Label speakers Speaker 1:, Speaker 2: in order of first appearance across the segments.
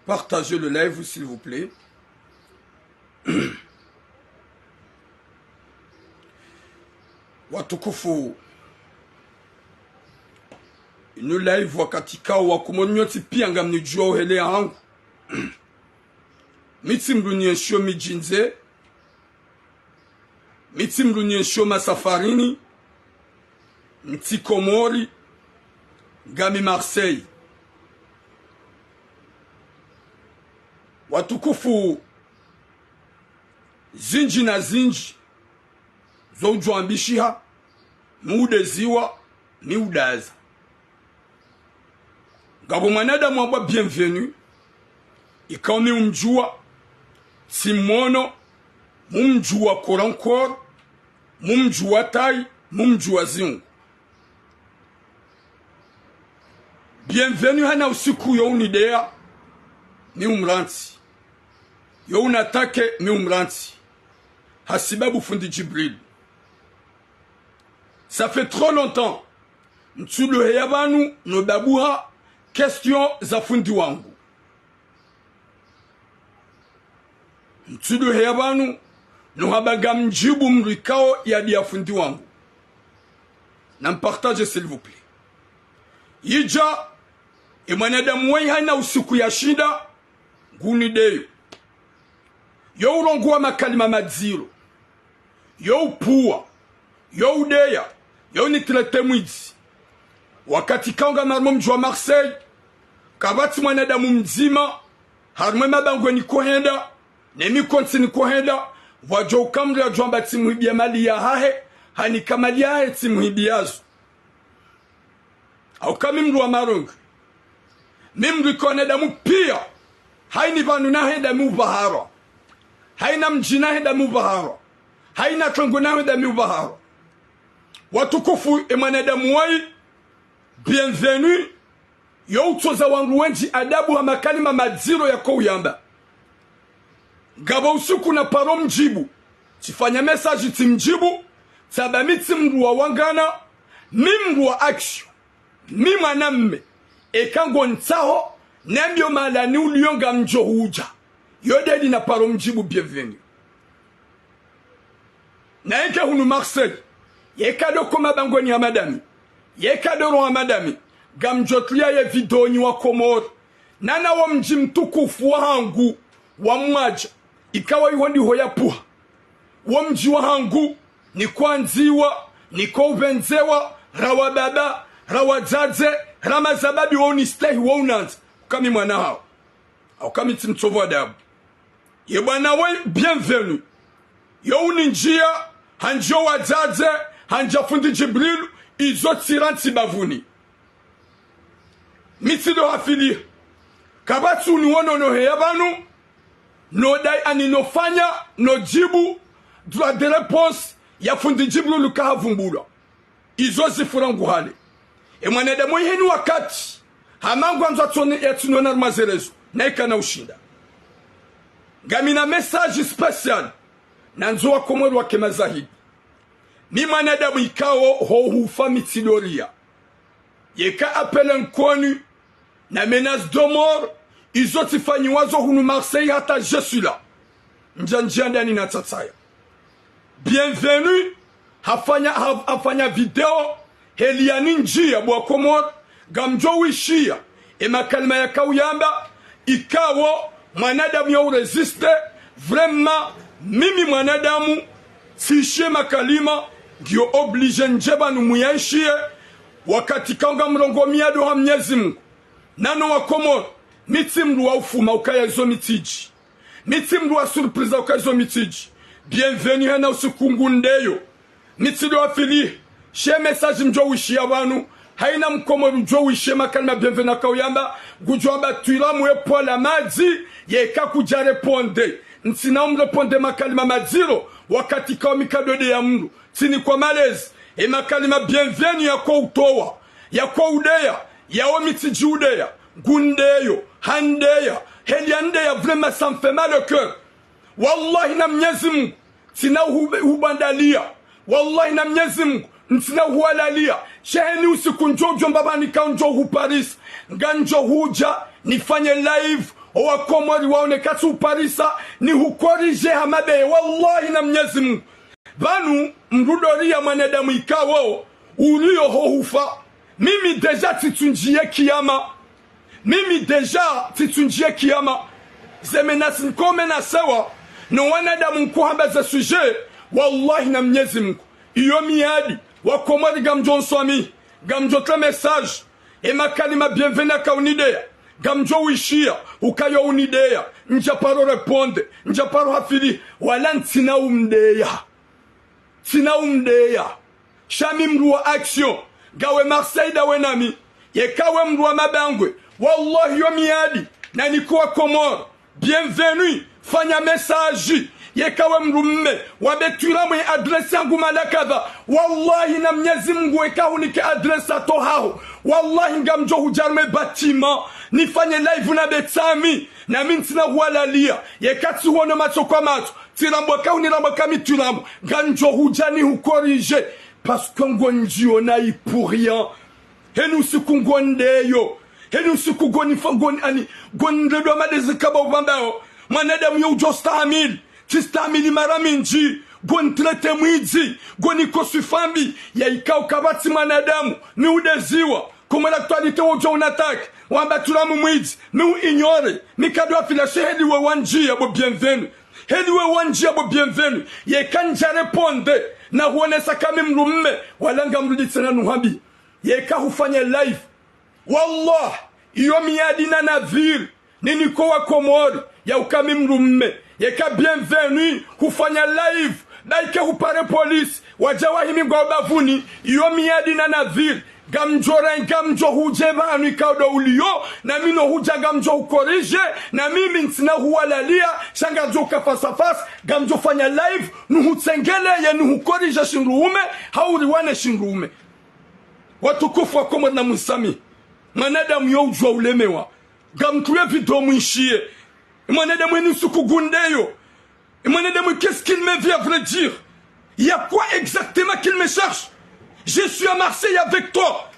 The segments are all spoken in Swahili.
Speaker 1: Partagez le live, s'il vous plaît. Watukufu. Inu live wakati kao wakumonyoti pia ngamnijua hele hangu. Mitimrunyesho mijinze. Mitimrunyesho masafarini. Mtikomori. Gami Marseille. Watukufu zinji na zinji zoujwambishiha muude ziwa ni udaza ngabo mwanadamu wabwa bienvenue ikaomi umjua simono mumjua korankor mumjua tai mumjua zingu bienvenue hana usiku yo unidea ni umranti yo unatake ni umranti hasibabu fundi Jibril. Ça fait trop longtemps ntulu yabanu no babuha question za fundi wangu ntulu yabanu no habaga mjibu mrikao ya dia fundi wangu na mpartage s'il vous plaît yija mwanadamu wei hana usiku ya shida gunideyo yo ulongua makalima madziro yo upua yo udeya yo nitilete mwizi wakati kaunga marmo mjua Marseille kabati mwanadamu mzima harumwe mabango ni kohenda nemi konti ni kohenda wajo ukamri ya juamba timuhibia mali ya hahe hani kamali ya hahe timuhibiazo au kami mru wa marongo mimru ikonadamu pia haini vanu na henda mubahara haina mjina henda mubahara haina kongo na henda mubahara watukufu mwanadamu wai bienvenue yo utoza wangu wenji adabu wa makalima madziro ya kouyamba ngabo usiku na paro mjibu tifanya message timjibu tabamiti mru wa wangana mimru wa action mima namme ekango ntaho nembyo malani ulionga mjo huja yodedi na paro mjibu bienvenue na eke hunu Marseille yekado koma bangoni ya madami yekado roha madami gamjotlia ye vidoni wa Komoro nana wa mji mtukufu wa hangu wa mwaja ikawa ihondi hoya puha wa mji wa hangu ni kwanziwa ni koubenzewa rawa baba rawa zadze ramazababi wa unistehi wa unanza kami mwana hao au kami timtovo adabu ye bwana we bienvenue yo uninjia hanjo wa zadze hanja fundi Jibril izo tiranti bavuni mitido hafili kabatu ni wono no heyabanu no dai ani no fanya no jibu droit de réponse ya fundi Jibril lukahavumbula izo zifurangu hale mwanadamu hini wakati hamangu anzo tone etuno na mazerezo naika na ushinda gamina message special na nzo wa Komoro wa kemazahidi mi mwanadamu ikao hufa mitidoria yeka appel inconnu na menace de mort izotifanyi wazo hunu Marseille hata je suis là njanjanda ni natataya bienvenue hafanya video heliani njia bwa Komoro gamjo wishia makalima ya kauyamba ikawo mwanadamu ya uresiste vraiment mimi mwanadamu sishie makalima ndio oblige njeba numuyaishie wakati kaunga mrongo miado ha Mwenyezi Mungu nano wa Komoro mitimru wa ufuma ukayazo mitiji mitimru wa surprise ukayazo mitiji bienvenue hana usikungu ndeyo mitido wa fili she message mjo wishia wanu haina Mkomoro mjo wishie makalima bienvenue kauyamba gujwamba tuila mwepo la maji yeka kuja reponde ntina umreponde makalima madziro wakati kwa mikadode ya mru tini kwa malezi makalima bienvenue ya kwa utowa ya kwa udeya ya omitiji udeya gundeyo handeya heliandeya vraiment ça me fait mal au cœur wallahi na Mwenyezi Mungu sina hubandalia, wallahi na Mwenyezi Mungu sina hualalia. Sheheni usiku njojo mbabani kaunjo hu Paris nganjo huja nifanye live wa Komori waone katu Parisa ni hukorije hamade, wallahi na Mwenyezi Mungu banu mrudoria mwanadamu ikawo ulio hufa. Mimi deja titunjie kiyama, mimi deja titunjie kiyama. Zemenasi nkome na sewa no wanadamu nkuhamba za suje, wallahi na Mwenyezi Mungu iyo miadi wa Komori gamjo nswami gamjo tra message e makalima bienvenue ka unidea gamjo wishia ukayo unidea njaparo reponde njaparo hafili wala ntina umdeya shami mruwa action gawe Marseille dawe nami yekawe mruwa mabangwe, wallahi yo miadi na nikuwa Komoro bienvenue fanya message yekawe mrumme wabetura mwe adresi yangu malakadha, wallahi na Mwenyezi Mungu ekahunike adresi ato hao, wallahi ngamjo hujarme batima nifanye live na betami na mintina hualalia yekati huono macho kwa macho tirambo kauniramba kami turambo nganjo hujani hukorije parce que ngonjio na i pour rien. Henu siku ngondeyo henu siku goni ani gondedo amadezi kaba ubambao mwanadamu yo ujostamil tistamili mara minji gontrete mwizi goni kosufambi ya ikao kabati mwanadamu ni udeziwa comme l'actualité ojo unatak wamba tulamu mwizi ni ignore mikado afila shehedi we wanji abo bienvenue hedi we wanji abo bienvenue ye kanja reponde na huonesa kami mrumme walanga mruditsena nuhabi ye ka hufanya live, wallah iyo miadi na navir nini kwa Komori ya ukami mrumme yeka bienvenue hufanya live daike hupare polisi wajawa himi kwa bavuni iyo miadi na navir gamjo huje banu ikaudo ulio na mino huja gamjo hukorije na mimi ntina huwalalia shanga joka fasafasa gamjo fanya live nuhutsengele ya nuhukorije shinruume hauriwane shinruume. Watukufu wa Komori na Musami mwanadamu yo ujwa ulemewa gamtuye video mwishie mwanadamu eni sukugundeyo mwanadamu qu'est-ce qu'il me vient à vrai dire, il y a quoi exactement qu'il me cherche. Je suis à Marseille avec toi.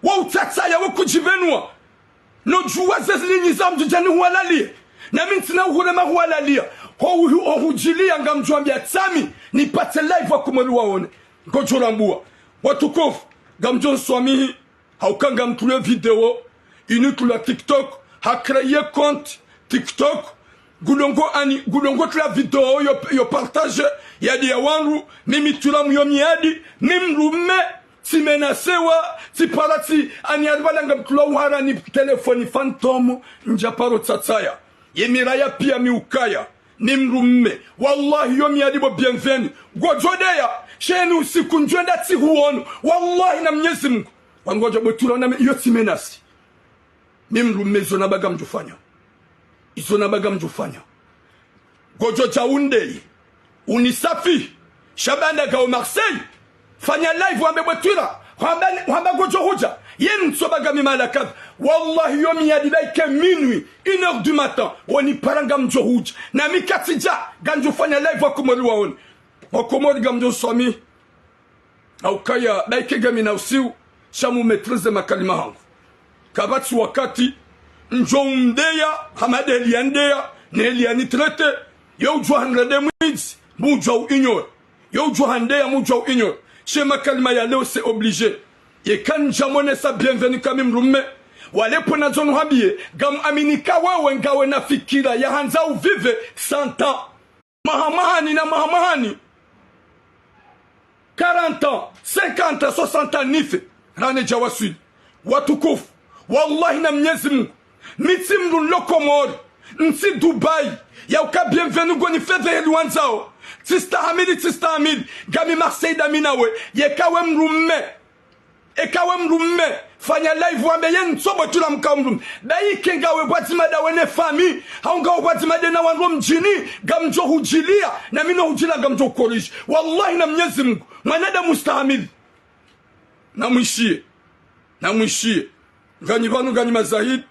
Speaker 1: Wa utata ya wakujivenua. No juwa zezli nizam jujani huwalalia. Na mintina uhurema huwalalia. Ho hujilia ngamjuambia tsami nipate live wa Komori waone. Ngojorambua. Watukufu gamjon swamihi haukanga mtule video initu la TikTok ha créé compte TikTok gulongo tula video yo partage yadi ya wangu mimi tulamu yo miadi mimrume timenasewa tiparati ani adbalanga mtula uhara ni telefoni phantom njaparo tsatsaya yemiraya pia miukaya nimrume, wallahi yo miadi bo bienvenue gojodeya sheni usiku njwenda ti huono, wallahi na Mwenyezi Mungu wangoja botula na yo timenasi nimrume zona baga mjufanya izona baga mjufanya gojo chaundei unisafi shabanda ka Marseille fanya live wambe botula wamba gojo huja yenu tsobaga mimalakad, wallahi yo miadi like minuit 1h du matin woni paranga mjo huja na mikatija ganjo fanya live wa Komori waone wa Komori gamjo somi au kaya like gami na usiu shamu maîtrise makalima hangu kabati wakati njo mdeya hamade liandea ne liani traite yo jo hanrede mwizi mujo ignore yo jo handeya mujo ignore chez makalima ya leo c'est obligé ye kan jamone sa bienvenue kami mrume wale pona zonu habie gam aminika wewe ngawe na fikira ya hanza uvive 100 ans mahamahani 40 ans 50 ans 60 ans nife rane jawasud watukufu wallahi na Mwenyezi Mungu miti mrulo Komori nsi Dubai ya uka bienvenue goni feve luanzao tista hamidi gami Marseille daminawe yekawe mrume ekawe mrume fanya live wambe yen sobo tula mkamrum dai kengawe bwatima dawe ne fami haunga bwatima de na wanro mjini gamjo hujilia na mino hujila gamjo korish, wallahi na Mwenyezi Mungu mwanada mustahamili na mwishie ngani vanu gani mazahid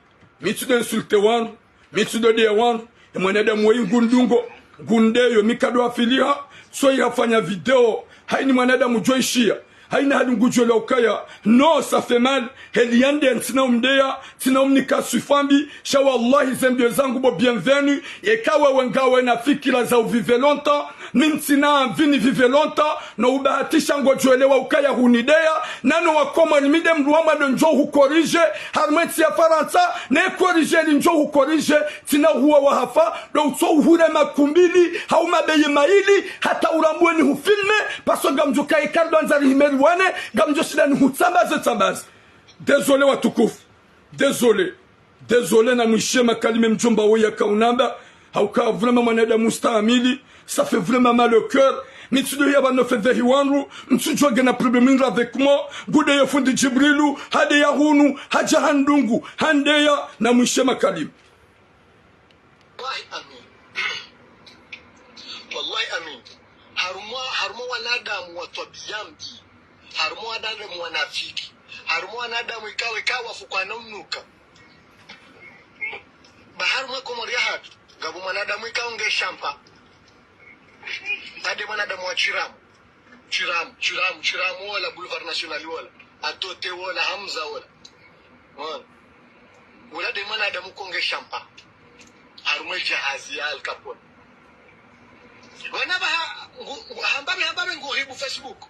Speaker 1: mitude insulte wangu mitude de wangu mwanada mwe ngundungo gundeyo mikado afilia so yafanya video haini mwanadamu joishia haina hadi ngujole ukaya no ça fait mal heliande ntina umdeya tina umnika sufambi sha wallahi zembio zangu bo bienvenue ekawe wengawe na fikira za uvive longtemps mintina vini vive longtemps no ubahatisha ngojole wa ukaya hunideya nano wakoma ni mide mruama do njo hukorije harmenti ya faransa ne korije ni njo hukorije tina huwa wahafa do uto uhure makumbili hauma beye maili hata urambwe ni hufilme paso gamjuka ikardo anzari himeri wane gamjo shida ni hutambaze. Désolé watukufu, désolé na mwishie makalime mjomba weya kaunamba hauka vraiment mwanadamu mustahimili, ça fait vraiment mal au cœur. Mitudo yaba no fedhi wanru mtujo gena problemin avec moi gude ya fundi Jibrilu hade ya hunu haja handungu handeya na mwishie makalime.
Speaker 2: Wallahi amin. Harumwa wanadamu watobiyamdi. Harumwa wanadamu wanafiki. Harumwa wanadamu ikawa fukwana mnuka. Baharumwa komori hatu. Gabu wanadamu ikaonge shampa. Tade wanadamu wa Chiramu wala Boulevard National wala. Atote wala Hamza wala. Wala de wanadamu konge shampa. Harumwa jahazi ya Al Capone. Wanaba hambabe nguribu Facebook.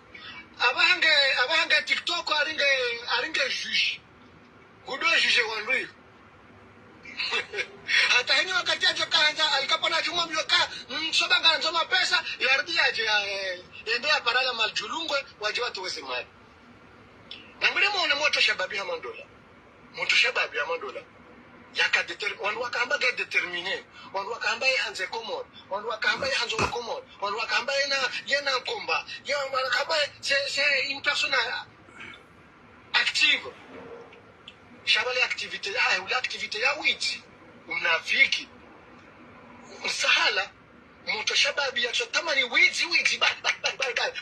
Speaker 2: Abahange TikTok aringe juge. Gudo juge wandu. Hata hini wakati ajo kaanza alikapona juma myoka msobanga nzoma pesa yardi aje endea parala maljulungwe waje watu wese mali. Ngambele muone moto shababi ya mandola. Wandu wakamba get determiné, wandu wakamba hanze komod, wandu wakamba hanzo komod, wandu wakamba yena komba, wandu wakamba c'est une personne active. Shabale activité ya witi, unafiki, msahala, mtu shababi ya chotamani witi,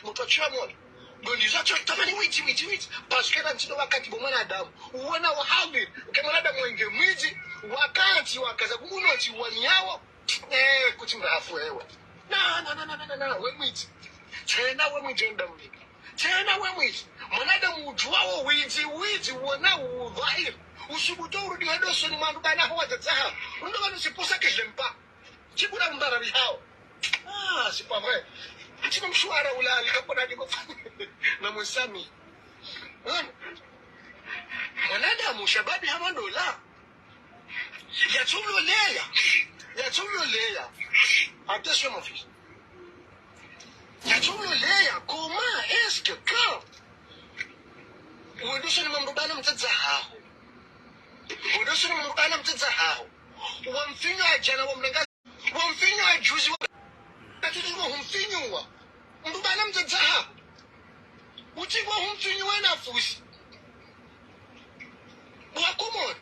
Speaker 2: mtu chamoni. Gondiza chotamani witi. Paske na mtindo wakati bomana adamu. Uwana wahabiri. Ukemana adamu wenge mwiji. Wakati wakaza kumunoti waniawa. Kutimba hafu hewa. Na. We mwiji. Tena we mwiji ndambi. Tena we mwiji. Mwanadamu ujuao wiji. Wana udhahiri. Usubuto urudi wadoso ni manubana huwa tataha. Undo wanu siposa kishlempa. Chibura mbara bihao. Sipa vre. Chino mshuara ula alikapona niko na musami. Mwanadamu shababi hamandola. Yatulu leya. Attention mon fils. Yatulu leya. Comment est-ce que quand uwedoso ni mamrubana mtadzahaho. Wamfinyo ajana wamlenga. Wamfinyo ajuzi Tatuwa humfinyuwa. Mbubana mtataha. Utigwa humfinyuwa na fusi. Wakumon.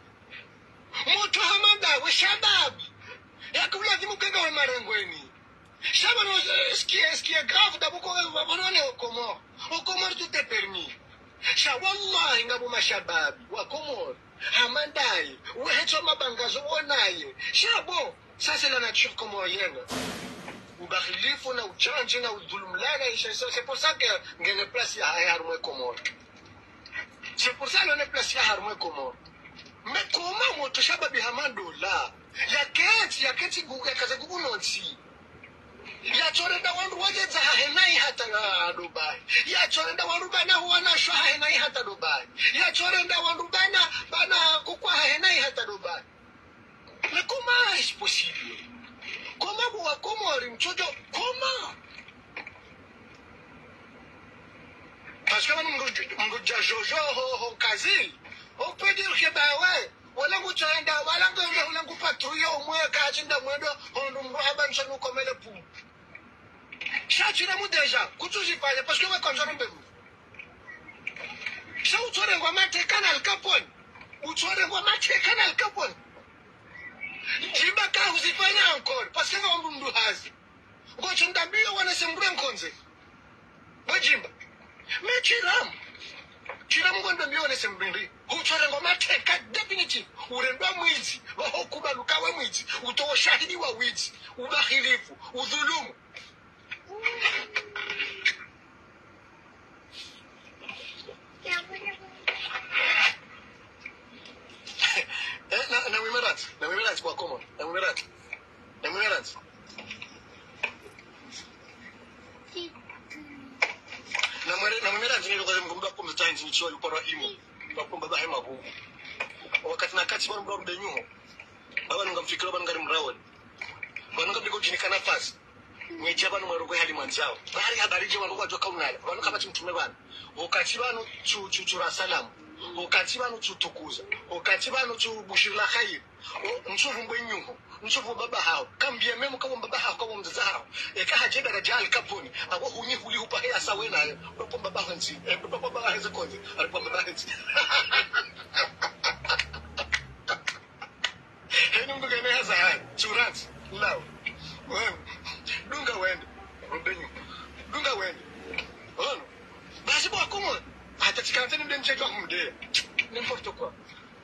Speaker 2: Moto hamanda we shababi. Yakubula kimukega wa marengweni. Shabano skia grave dabuko wabonone okomor. Okomor tout est permis. Shawallahi ngabu mashababi. Wakumon. Hamandai. Wehecho mabangazo wonaye. Shabo. Ça c'est la nature comorienne. Ubakhilifu na uchanji na udhulumlana c'est pour ça que ngene place ya harumwe komor. C'est pour ça l'on est place ya harumwe komor. Mais comment moto shababi hamandola yaketi gugu kaza gugu nonsi ya chorenda wandu wajeza henai hata Dubai ya chorenda wandu bana huwa na shwa henai hata Dubai ya chorenda wandu bana kukwa henai hata Dubai. Mais comment est-ce possible? Comment vous accommodez mchojo? Comment? Parce que mngoja jojo ho kazi. On peut dire que ouais, wala nguchaenda wala ngu patrouille au moins kachinda mwendo hondo mraba nsonu komele pum. Chachira mu deja, kutuzifanya parce que we konjaro mbegu. Sha utore ngoma tekana Al Capone. Jimba ka uzifanya encore parce que ngombe mndu hazi. Ngocho ndambio wana sembre nkonze. Wajimba. Mechiram. chira mungu ndo mbione sembindi uchora ngoma teka definitive urendwa mwizi wahokuba lukawe mwizi utoa shahidi wa wizi ubahilifu udhulumu na wimerat kwa komo na wimerat na wimerat ni lokale mkumba kwa mtanzi ni chwa lupara imo kwa baba hema huko wakati na kati bwana mdogo mdenyo baba ngamfikira bwana ngari mrawoni bwana ngabiko jinika nafasi mwecha bwana mwaroko hali mwanzao bali habari je wangu watoka unala bwana kama mtume bwana wakati bwana chuchura salamu wakati bwana chutukuza wakati bwana chubushira khair mchuvu mbwenyuho mchuvu baba hao kambia memo kama baba hao kama mzaza hao ekaje daraja alikaponi abo hunyi huli upa hea sawe nayo kwa baba hanzi baba hanzi konzi alikuwa baba hanzi henu ngene haza hai churanzi lao dunga wende mbenyu dunga wende ono basi bwa kumo hata tikanteni ndo mchezo wa kumdea n'importe quoi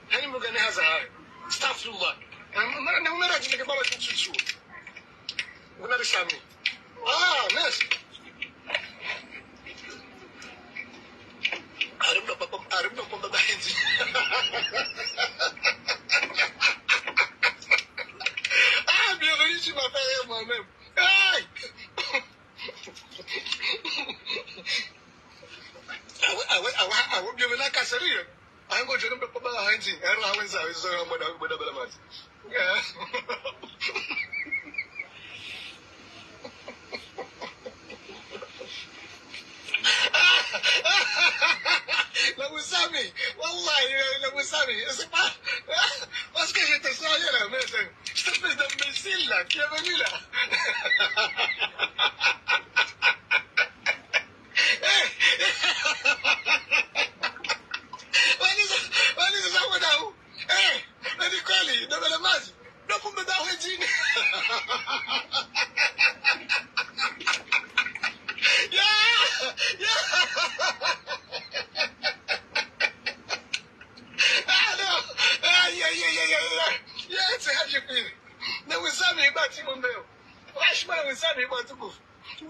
Speaker 2: henu ngene haza hai astaghfirullah na umera jike baba chuchu unarishami merci aribno papa baba henzi bienvenue sur ma période moi-même aïe bienvenue à Kasserie ango jeno papa baba henzi era hawenza hizo boda bala mati la Moussami, wallahi, la Moussami, c'est pas parce que j'étais sérieux là, mais cette espèce d'imbécile là qui est venu là.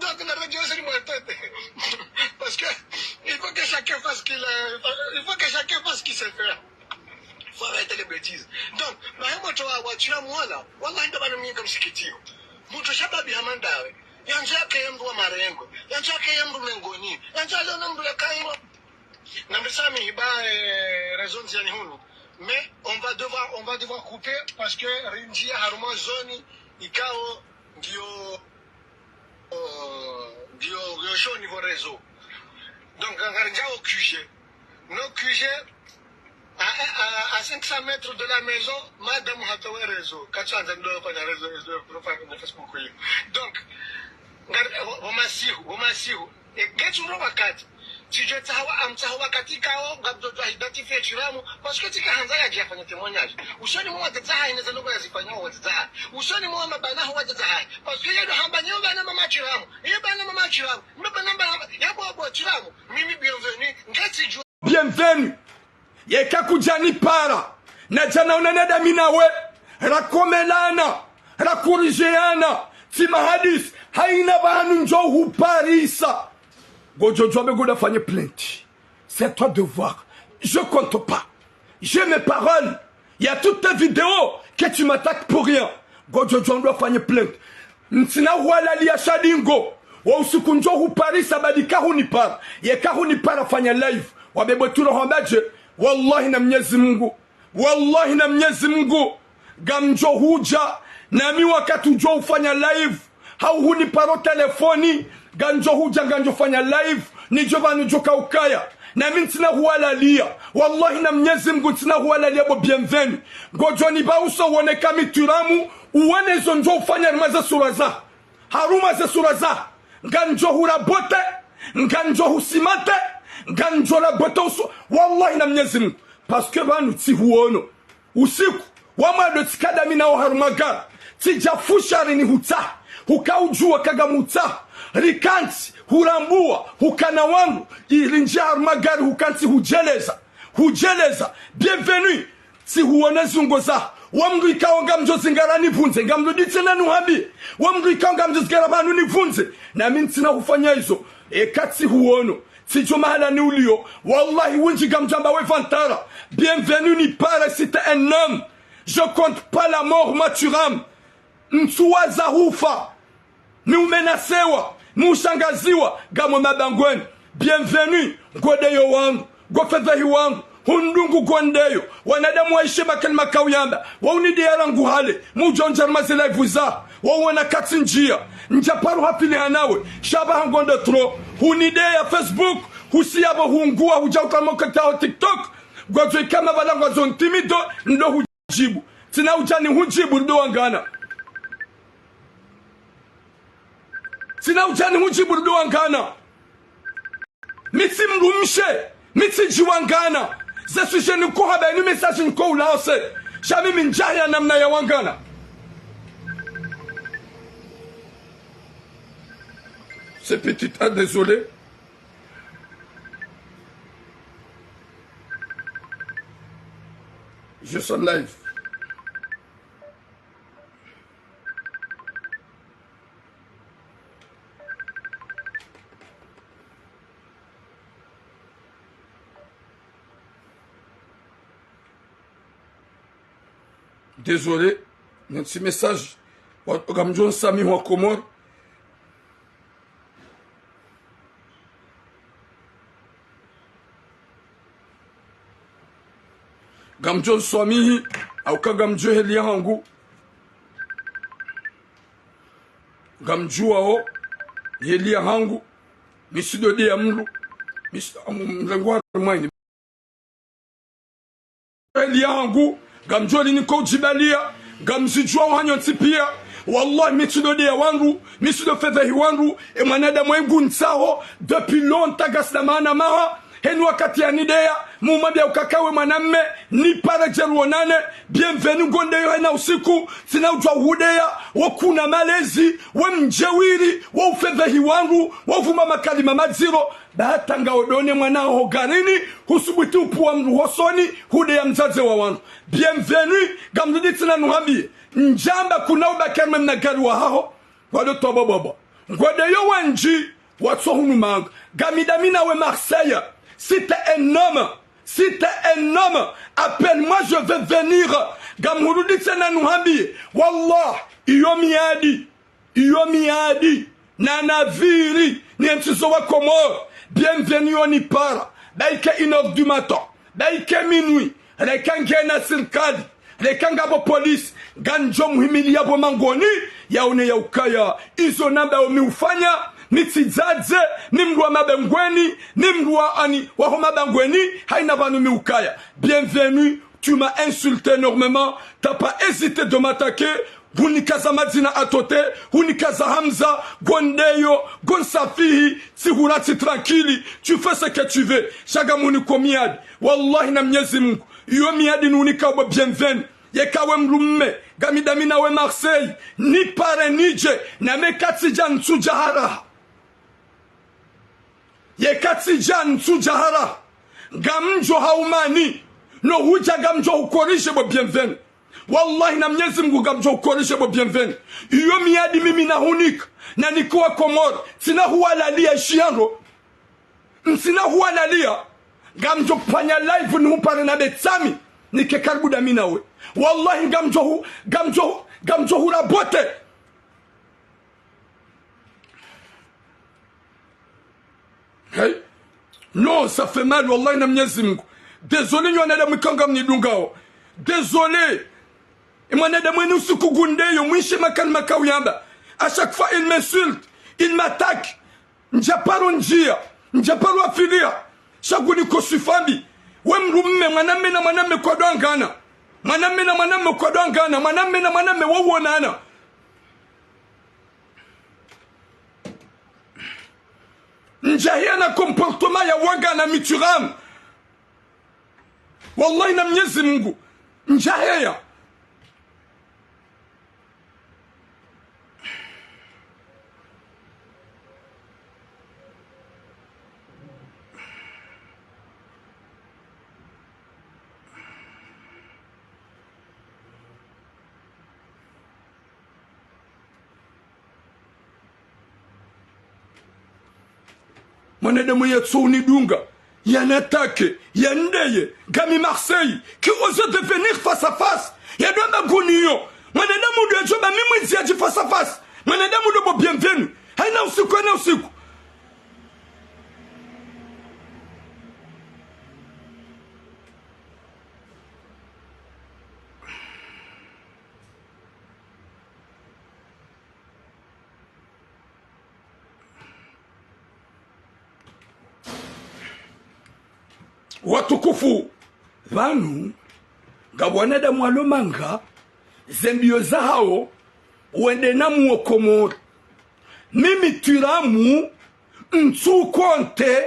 Speaker 2: Donc la radio c'est moi tête. Parce que il faut que chacun fasse ce qu'il sait faire. Faut arrêter les bêtises. Donc, mtu wa mwana, wallahi ndo bana mingi msikitio. Mtu shababi hamandawe. Yanje yake mtu wa marengo. Yanje yake mtu mengoni. Yanje leo mtu ya kaimo. Na msami hiba raison ziani hunu. Mais on va devoir couper parce que rinjia haruma zoni ikao ndio show niveau réseau. Donc on au QG. Nos QG à 500 mètres de la maison, madame Hatawe réseau. 400 de pas de réseau donc wamasihu et get you wakati sije tawa amtawa wakati kao ngabdo identify chiramu parce que tika hanza ya jafanya témoignage usoni mwa tataha inaweza logo yazifanya wa tataha usoni mwa mabana wa tataha parce que yado hamba nyoba na mama chiramu yeba mama chiramu mbaba namba yabo chiramu mimi bienvenue
Speaker 1: bienvenue yekakujani para na jana unanada minawe rakomelana rakurijeana tima hadis haina banu njo huparisa gojo jobe goda fanye plainte c'est toi de voir je compte pas j'ai mes paroles il y a toutes tes vidéos que tu m'attaques pour rien gojo jobe doit fanye plainte ntina wala liya shadingo wa usiku njo huparisa badika hunipara yeka hunipara fanya live wabebo tulo hombaje wallahi na Mwenyezi Mungu gamjo huja nami wakati ujo ufanya live hauhuni paro telefoni ganjo huja ganjo fanya live nijo banu joka ukaya nami ntina huwalalia wallahi na Mwenyezi Mungu ntina huwalalia bo bienvenue gojo ni bauso wone kami turamu uwane zonjo ufanya maza suraza haruma za suraza ganjo hurabote ganjo husimate ganjo la botoso wallahi na Mwenyezi Mungu parce que banu tihuono usiku wama do tikadami na harumaga tijafushari ni huta hukaujua kagamuta rikanti hurambua hukana wangu ilinjar magari hukansi hujeleza bienvenue si huone zungoza wamndu ikawa ngamjo zingara nivunze ngamdo ditena nuhabi wamndu ikawa ngamjo zingara banu nivunze na mimi sina kufanya hizo ekati huono sijo mahala ni ulio wallahi winji gamjamba we vantara bienvenue ni pare si t'es un homme je compte pas la mort maturam msuwaza hufa ni umenasewa mushangaziwa gamwe mabangweni bienvenue ngodeyo wangu gofedhehi wangu hundungu gondeyo wanadamu waishe makalima kauyamba waunidiara nguhale mujonjar mazila ivuza wawana kati njaparu hapili hanawe shaba hangonde tro hunidea Facebook husiyabo hungua hujauka mokatao TikTok gwazo kama bala gwazo ntimido ndo hujibu tina ujani hujibu ndo wangana tina ujani hujibu ndo wangana mitsi mrumshe mitsi jiwangana zesu jeni kuha ba ni message nko ulance shami minjaya namna ya wangana c'est petit ah désolé je suis live désolé notre message comme John Sami wa Komor gamjo swamihi au kagamjo helia hangu gamjua o helia hangu misido de ya mlu mlengwa mwini helia hangu gamjo lini ko jibalia gamzijua wanyo tipia wallahi misido de ya wangu misido fedhehi wangu e mwanada mwengu nsaho depuis longtemps gaslamana maha henu wakati ya nidea mumabia ukakawe mwanamme ni para jeruonane bienvenue gonde yo hena usiku sina ujwa hudea wakuna malezi wa mjewiri wa ufedhehi wangu wa uvuma makalima maziro bahatanga odone mwanao hogarini husubuti upuwa mruhosoni hudea mzaze wa wangu bienvenue gamduditina nuhambi njamba kuna ubakerme mnagari wa haho wado tobo bobo ngode yo wanji watso hunu manga gamidamina we Marseille. Si t'es un homme, appelle-moi, je vais venir. Gamurudi tsena nuhambi. Wallah, iyo miadi, nanaviri, ni mtizo wa Komor. Bienvenue on y para. Baike 1h du matin, baike minuit, rekange na sirkali, rekanga bo police, ganjo muhimili ya bo mangoni, yaone ya ukaya, izo namba umiufanya, nitsidze nimrwa mabengweni nimrwa ani waho mabengweni haina banu miukaya bienvenue tu m'as insulté énormément t'as pas hésité de m'attaquer hunikaza madina atote hunikaza hamza gondeyo gonsafihi sihurati tranquille tu fais ce que tu veux shagamuni komiadi wallahi na mnyezi Mungu iyo miadi nunika wa bienvenue yekawe mlumme gamidamina we Marseille ni pare nije na mekati jan sujahara yekati jan sujahara gamjo haumani no huja gamjo ukorishe bo bienvenue wallahi na mnyezi Mungu gamjo ukorishe bo bienvenue iyo miadi mimi na hunika na nikuwa Komoro sina huwa lalia shianro sina huwa lalia gamjo panya live ni hupare na betsami nike karibu da minawe wallahi gamjo hurabote hey non ça fait mal wallahi na mnyezi Mungu désolé nyonada mkanga mnidungao désolé et mwanada mwenu usiku gundeyo mwishe makalima kauyamba à chaque fois il m'insulte il m'attaque njaparo njaparo afilia shaguni kosufambi we mrumme mwanamme na mwanamme kwa dwangana mwanamme na mwanamme kwa dwangana mwanamme na mwanamme wawonana njahia na comportement ya wanga na mituram wallahi na mnyezi Mungu njahia mwanadamu yetu unidunga yanatake yandeye gami Marseille qui ose devenir face à face ya doit magunio mwanadamu doit joba mimi ziaji face à face mwanadamu dobo bienvenue haina usiku watukufu vanu ngabwanadamu alomanga zembio zao wende na muokomori mimi tiramu ntukonte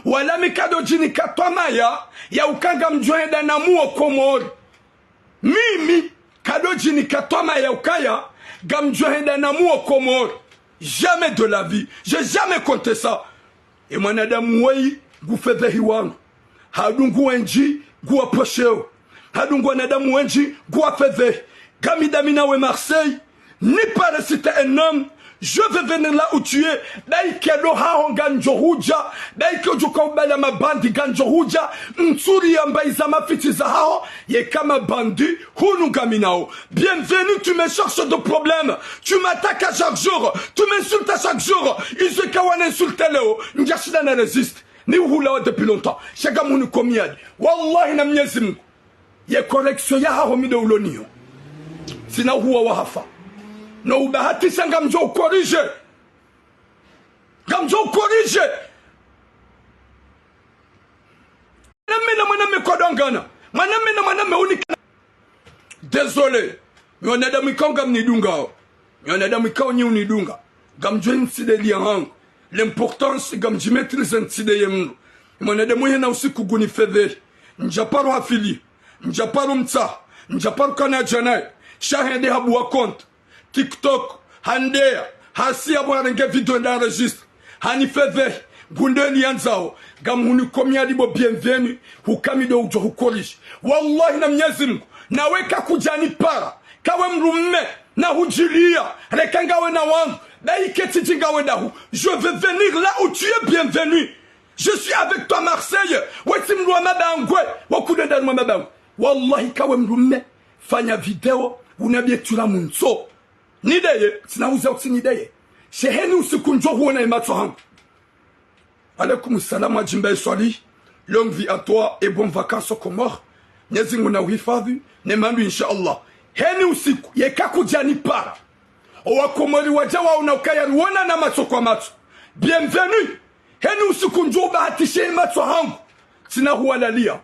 Speaker 1: wala mikado jini katwamaya ya ukanga mjoenda na muokomori mimi kado jini katwamaya ukaya gamjoenda na muokomori jamais de la vie j'ai jamais compté ça et mwanadamu wei gufedhehi wangu hadungu wenji guwa posheo hadungu wanadamu wenji guwa fedhe gamidami nawe Marseille ni pas réciter un homme je vais venir là où tu es daikedo hao ganjohuja daikedo kaubala mabandi ganjohuja mtsuri ambaye za mafiti za hao ye kama bandi hunu gaminao bienvenue tu me cherches de problème tu m'attaques à chaque jour tu m'insultes à chaque jour izuka wana insulte leo njashida na résiste ni uhula depuis longtemps chaga munu komiadi wallahi na Mwenyezi Mungu ye correction ya hao mido ulonio sina huwa wahafa no ubahatisha ngamjo ukorije mwaname kodongana mwaname unika désolé mwanadamu ikanga mnidunga mwanadamu ikao nyi unidunga gamjo nside liangu l'importance gamji maîtrise nside yemnu mwanadamu yena usiku guni fedheri njaparo hafili njaparo mtsa njaparo kana janai shahende habu wa compte TikTok handea hasi abwarenge video d'enregistre hani feve gundeni yanzao gamhuni komiadi bo bienvenue hukamido ujo hukolish wallahi na Mwenyezi Mungu naweka kujani para kawe mrumme na hujilia rekangawe na wangu daiketi jingawe dahu je vais venir là où tu es bienvenue je suis avec toi Marseille weti mruwa mabangwe wakudenda mabangwe wallahi kawe mrumme fanya video unabie tula munso nideye sinauza usinideye sheheni usiku njo huona imatso hangu alaikum salam ajimba swali longue vie à toi et bonnes vacances aux Comores Mwenyezi Mungu na uhifadhi nemandu inshallah heni usiku yekakujani para owakomori wajawa unaukaya ruona na macho kwa macho bienvenue heni usiku njo bahatishe imatso hangu sina huwa lalia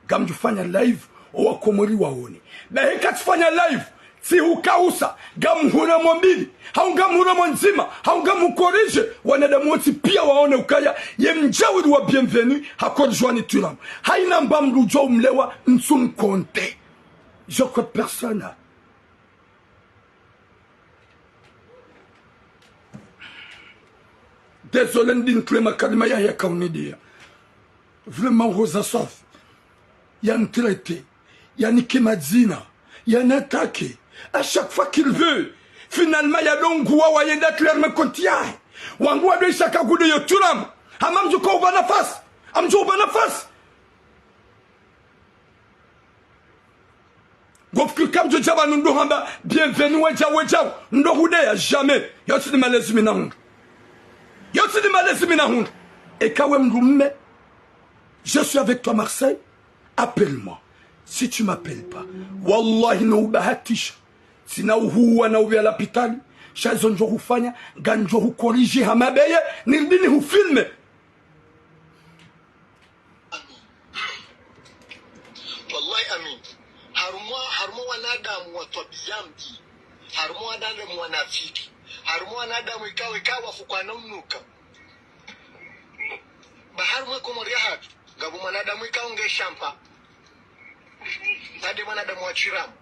Speaker 1: gamjufanya live owakomori waone na heka tufanya live si hukausa gamuhura mbili haungamhura nzima haungamkorije wanadamu wote pia waone ukaya ye mjawiri wa bienvenue hakodjwani tulam haina mbamru jo mlewa nsum konte je crois personne désolé ndinklema kalima ya kaunidia vraiment rosa sof yan traité yani kimadzina yan attaqué à chaque fois qu'il veut finalement ya donguwa wayenda clairement kontiaye wanguwa do shaka gudo yo turam amamju ko bana fas amju bana fas gofki kamjo jaba ndo hamba bienvenue weja ndo hudeya jamais yoti malezimi na hun et kawe mrumme je suis avec toi Marseille appelle-moi si tu m'appelles pas wallahi no bahatisha sina huwa na uvya lapitali shazo njo hufanya ganjo hukorije hamabeye nindini hufilme
Speaker 2: wallahi amin harumwa wanadamu watwabiyamdi harumwa wanadamu wanafiki harumwa wanadamu ikawa fukwana mnuka baharumwa komori hatu gabu wanadamu ikaonge shampa tade wanadamu wa chiramu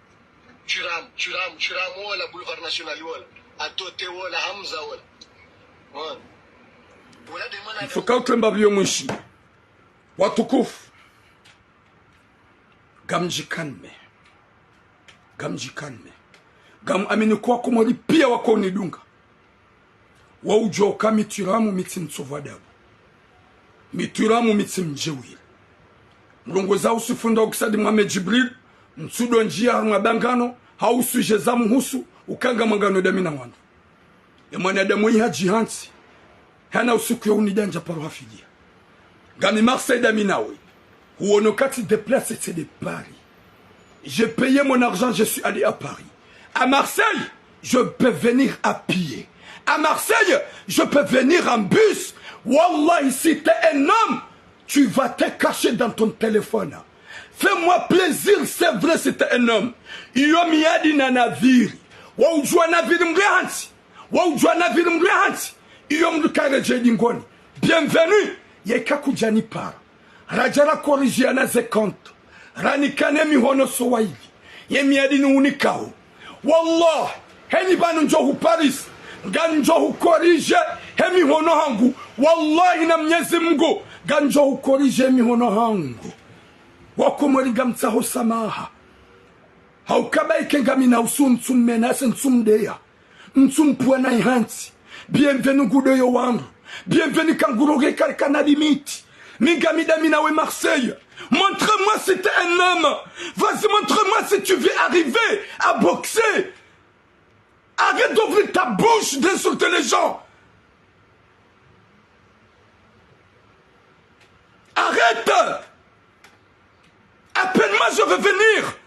Speaker 2: wala boulevard national wala atote wala hamza wala
Speaker 1: Fukautemba vyo mwishi watukufu gamjikanme amini kwa kumori pia wako nidunga wa ujo kami tiramu mitsi nsovadabu mituramu mitsimjewile mlongoza usifunda okusadi Muhammad Jibril msudo njia ngabangano hausuje za muhusu ukanga mangano damina wandu ya mwanadamu yi hajihansi hana usiku ya unidanja paro hafidia gami Marseille daminawe huonokati déplace c'est de Paris. J'ai payé mon argent, je suis allé à Paris. À Marseille, je peux venir à pied. À Marseille, je peux venir en bus. Wallah, si t'es un homme, tu vas te cacher dans ton téléphone. Fais-moi plaisir, c'est vrai, si t'es un homme. Iyo miyadi na naviri. Wa ujua naviri mrehansi. Wa ujua naviri mrehansi. Iyo mdukare jedingoni. Bienvenue. Yeka kujani para. Rajara korijiana ze compte. Ranikane mihono Swahili. Ye miyadi ni unikao. Wallah. Heni banu njohu Paris. Ganjohu korije. Hemi hono hangu. Wallahi na Mwenyezi Mungu. Ganjohu korije hemi hono hangu. Wakumori gamtsaho samaha. Haukabaike ngamina usu ntsum menase ntsum deya. Ntsum puana ihansi. Bienvenue gudoyo wangu. Bienvenue kanguroge karikana limiti. Migamida minawe Marseille. Montre-moi si t'es un homme. Vas-y, montre-moi si tu veux arriver à boxer. Arrête d'ouvrir ta bouche d'insulter les gens. Arrête. Appelle-moi, je vais venir.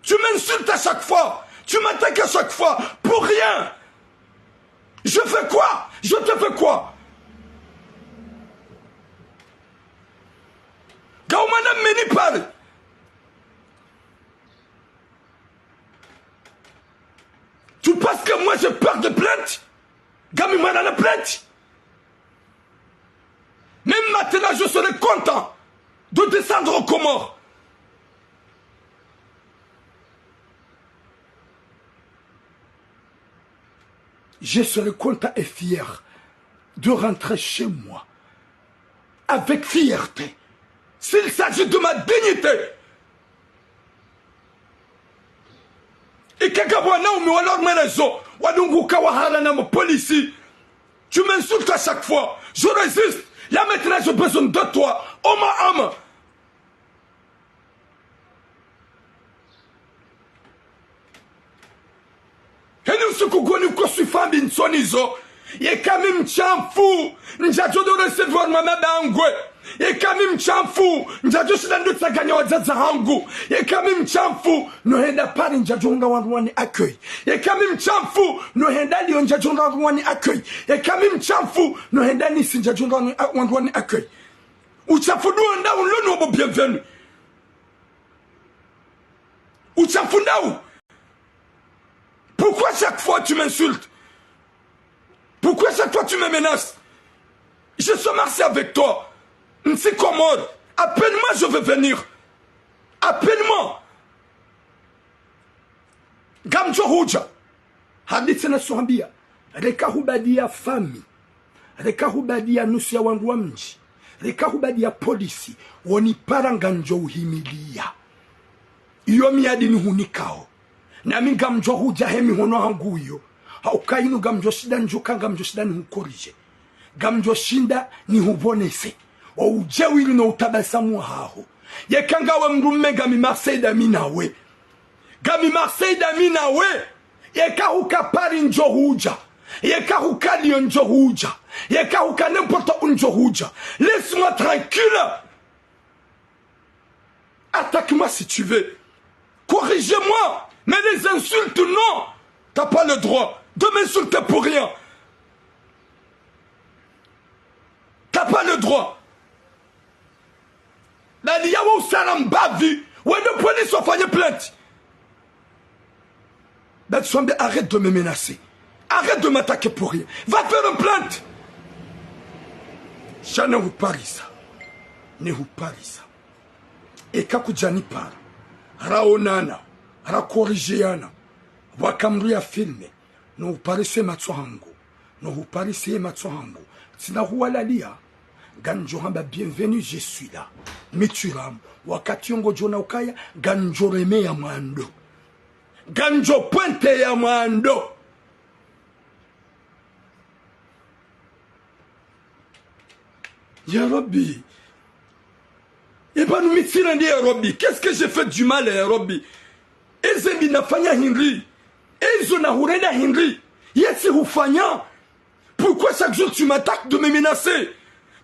Speaker 1: Tu m'insultes à chaque fois. Tu m'attaques à chaque fois. Pour rien. Je fais quoi? Je te fais quoi? Gaumana meni parle. Tu penses que moi j'ai peur de plainte? Gamimana la plainte. Même maintenant je serai content de descendre aux Comores. Je serai content et fier de rentrer chez moi avec fierté. S'il s'agit de ma dignité. Et kakawana ou alors menezo, wadungu kawahara na mon policier. Tu m'insultes à chaque fois. Je résiste. Là maintenant j'ai besoin de toi. Homme à homme. Heni usikugoni ukosifambi nsonizo. Ye kami mchamfu. Njajo de recevoir mama bangwe. Ye kami mchamfu. Njajo shidandu tsaganya wazaza hangu. Ye kami mchamfu. Nohenda pari njajo nga wanwani akoi. Ye kami mchamfu. Nohenda liyo njajo nga wanwani akoi. Ye kami mchamfu. Nohenda nisi njajo nga wanwani akoi. Uchafu duo ndao nlono wabo bienvenue. Uchafu ndao. Pourquoi chaque fois tu m'insultes? Pourquoi chaque fois tu me menaces? Je suis marché avec toi. Nsi Comore. Appelle-moi, je vais venir. Appelle-moi. Gamjo Huja. Hadithi na suambia. Reka hubadia fami. Reka hubadia nusu ya wangu wa mji. Reka hubadia polisi. Wanipara nganjo uhimilia. Iyo miyadi ni hunikao. Nami gamjo Huja hemi hono hangu iyo. Haukainu gamjo shida njuka gamjo shida ni hukorije. Gamjo shinda ni hubonese. O ujewili no utabasamu haho. Ye kangawe mrume gami Marseille daminawe. Gami Marseille daminawe. Ye kahuka pari njo Huja. Ye kahuka liyo njo Huja. Ye kahuka n'importe où njo Huja. Laisse-moi tranquille. Attaque-moi si tu veux. Corrige-moi. Mais les insultes, non. T'as pas le droit de m'insulter pour rien. T'as pas le droit. La liawa salam bavi. Ouais, le police a fait plainte. Ben, arrête de me menacer. Arrête de m'attaquer pour rien. Va faire une plainte. Je ne vous parie ça. Ne vous parie ça. Et kakujani para. Raonana. Rakorijiana. Wakamria filme. No uparise matsohango. No uparise matsohango. Sina hualalia. Ganjo hamba bienvenue, je suis là. Mituram. Wakati yongo jona ukaya. Ganjo reme ya mwando. Ganjo puente ya mwando. Ya Rabbi. Et ben nous mitirandi ya Rabbi. Qu'est-ce que j'ai fait du mal ya Rabbi? Ezembi nafanya Henry. Ezo na hurenda Henry. Yesi hufanya. Pourquoi chaque jour tu m'attaques de me menacer?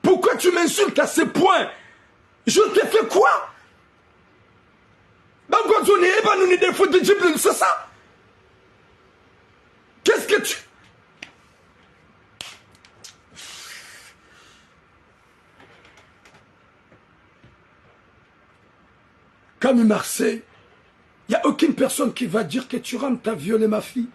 Speaker 1: Pourquoi tu m'insultes à ce point? Je t'ai fait quoi? Bangodzone, eh ben nous ni des fautes de Djibril, c'est ça? Qu'est-ce que tu... Camille Marseille, il n'y a aucune personne qui va dire que Turam t'a violé ma fille.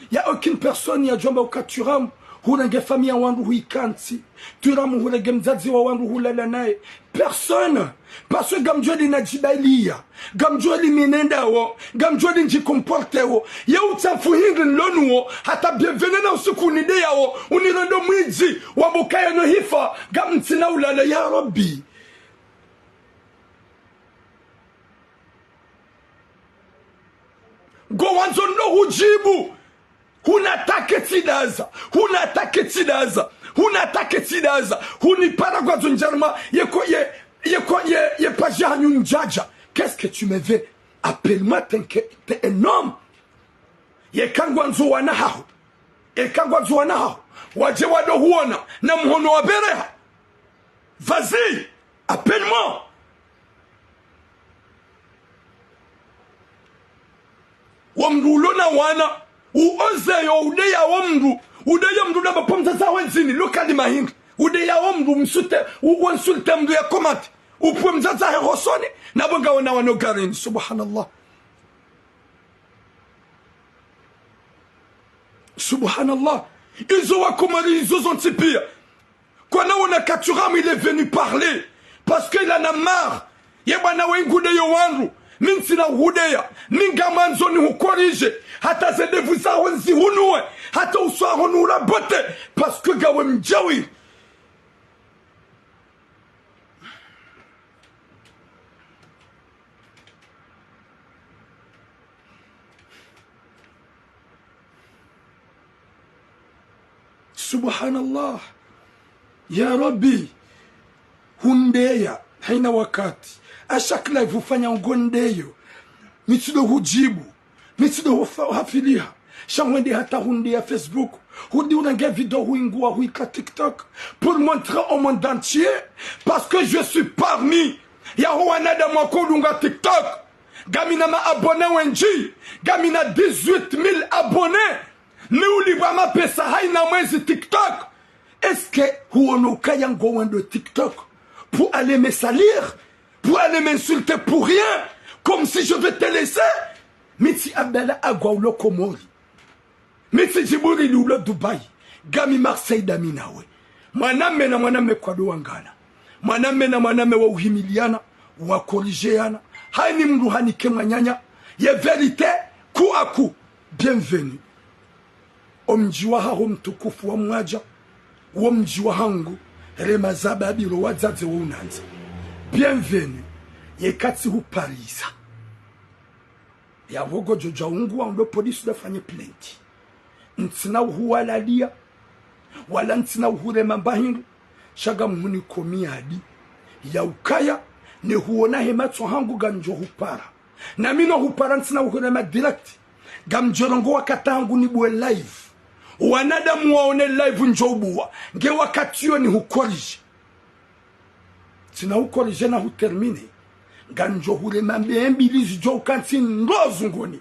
Speaker 1: Il n'y a aucune personne, il y a Djamba Oka Turam, Hurenge famille à Wandu Huikanti, Turam Hurenge Mzazi wa Wandu Hulalanae. Personne. Parce que Gamjoli Najibailia, Gamjoli Minenda, Gamjoli Njikomporte, Yauta Fuhingin Lonuo, Hata bienvenue dans ce qu'on est yao, Unirondo Mwidzi, Wabokaya no Hifa, Gamtina Ulala Ya Rabbi. Gowanzo no hujibu. Hunatake tidaza. Hunatake tidaza. Hunatake tidaza. Hunipara kwa zonjarma. Ye paja hanyunjaja. Qu'est-ce que tu me veux? Appelle-moi, t'es un homme. Ye kangwanzo wanahahu. Ye kangwanzo wanahahu. Waje wado huona. Na mhono wa bereha. Vas-y. Appelle-moi. Wamdu lona wana uozeyo udeya wamdu udeya mdu na bapomza za wenzini lokali mahingi udeya wamdu msute uonsulte mdu ya komati upomza za herosoni na bonga wana wanogarini. Subhanallah, subhanallah. Izo wakomari izo zontipia kwa na wana Katuram il est venu parler parce qu'il en a marre yebana wengudeyo wandu Mintina hudeya, mingamanzo ni hukorije, hata zede vuza wenzi hunue, hata uswa honura bote, parce que gawe mjawi. Subhanallah, ya Rabbi, hundeya, haina wakati. À chaque live, vous faites un gondeyo. Mitido hujibu. Mitido hafilia. Shangwende hata hundi ya Facebook. Hundi unange video huingua huika TikTok. Pour montrer au monde entier. Parce que je suis parmi. Yahuana da mwakodunga TikTok. Gamina ma abonné wenji. Gamina 18 000 abonnés. Ni ulibama pesa haina mwezi TikTok. Est-ce que huono kayango wendo TikTok pour aller me salir? Pour aller m'insulter pour rien, comme si je vais te laisser. Miti Abdallah Agwaulo Komori. Miti Djibouti Lulo Dubai. Gami Marseille Daminawe. Mwaname na mwaname kwa duangana. Mwaname na mwaname wa uhimiliana. Wa korigeana. Haini mruhani kemanyanya. Ye verite ku a ku. Bienvenue. Omjiwa hao mtukufu wa mwaja. Omjiwa hangu. Remazaba abiro wazaze wa unanza. Bienvenue. Yekati hu Parisa. Ya vogo joja ungu wa ndo polisi dafanye plenti. Ntina uhuwa lalia. Wala ntina uhure mambahindu. Shaga mhuni komiadi. Ya ukaya. Ne huona hematso hangu ganjo hupara. Na mino hupara ntina uhure ma direct. Gamjorongo wakata hangu nibuwe live. Wanada muwaone live njobuwa. Nge wakati yo ni hukoriji. Tina hukorije na hutermine. Ganjo hure mambe mbili jo kanti nrozu ngoni.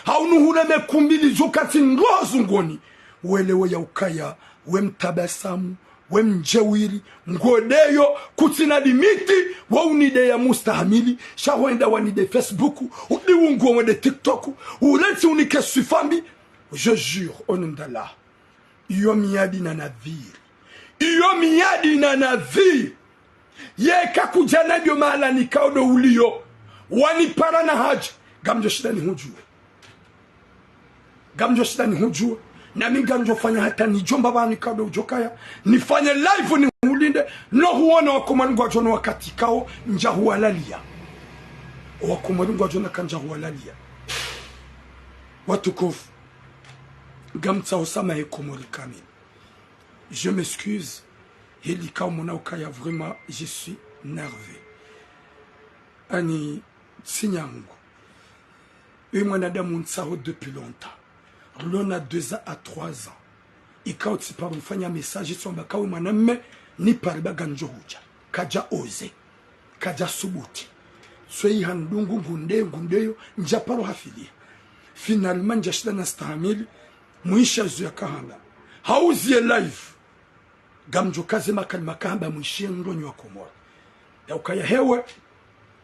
Speaker 1: Haunu hure mekumbili jo kanti nrozu ngoni. Welewe ya ukaya, we mtabasamu, we mjewiri, ngodeyo, kutina limiti, wa unide ya mustahamili, shawenda wanide Facebook, udi ungu wende TikTok, ureti unike sufambi. Je jure, au nom d'Allah, iyo miyadi na naviri. Iyo miyadi na naviri. Ye kakujana diyo mahala ni kaudo uliyo. Wanipara na haji. Gamjo shida ni hujue. Gamjo shida ni hujue. Na mi gamjo fanya hata ni jomba ba ni kaudo ujokaya. Nifanye live ni hulinde. No huwana wakomaringu wajono wakati kao nja huwalalia. Wakomaringu wajono kanja huwalalia. Watukufu. Gamta osama e komori kamil. Je m'excuse. hili kama mnaokaya vraiment je suis nerveux ani sinyangu huyu mwanadamu nsao depuis longtemps l'on a 2 ans à 3 ans ikao tsiparu mfanya message somba kawe mwanamme ni pariba ganjo huja kaja oze kaja subuti swei handungu ngundeyo njaparo hafilia finalement njashida na stahamili muisha zu ya kahamba hauzie live gamjo kaze makalima kahamba muishie ndonyo wa Komoro ya ukaya hewe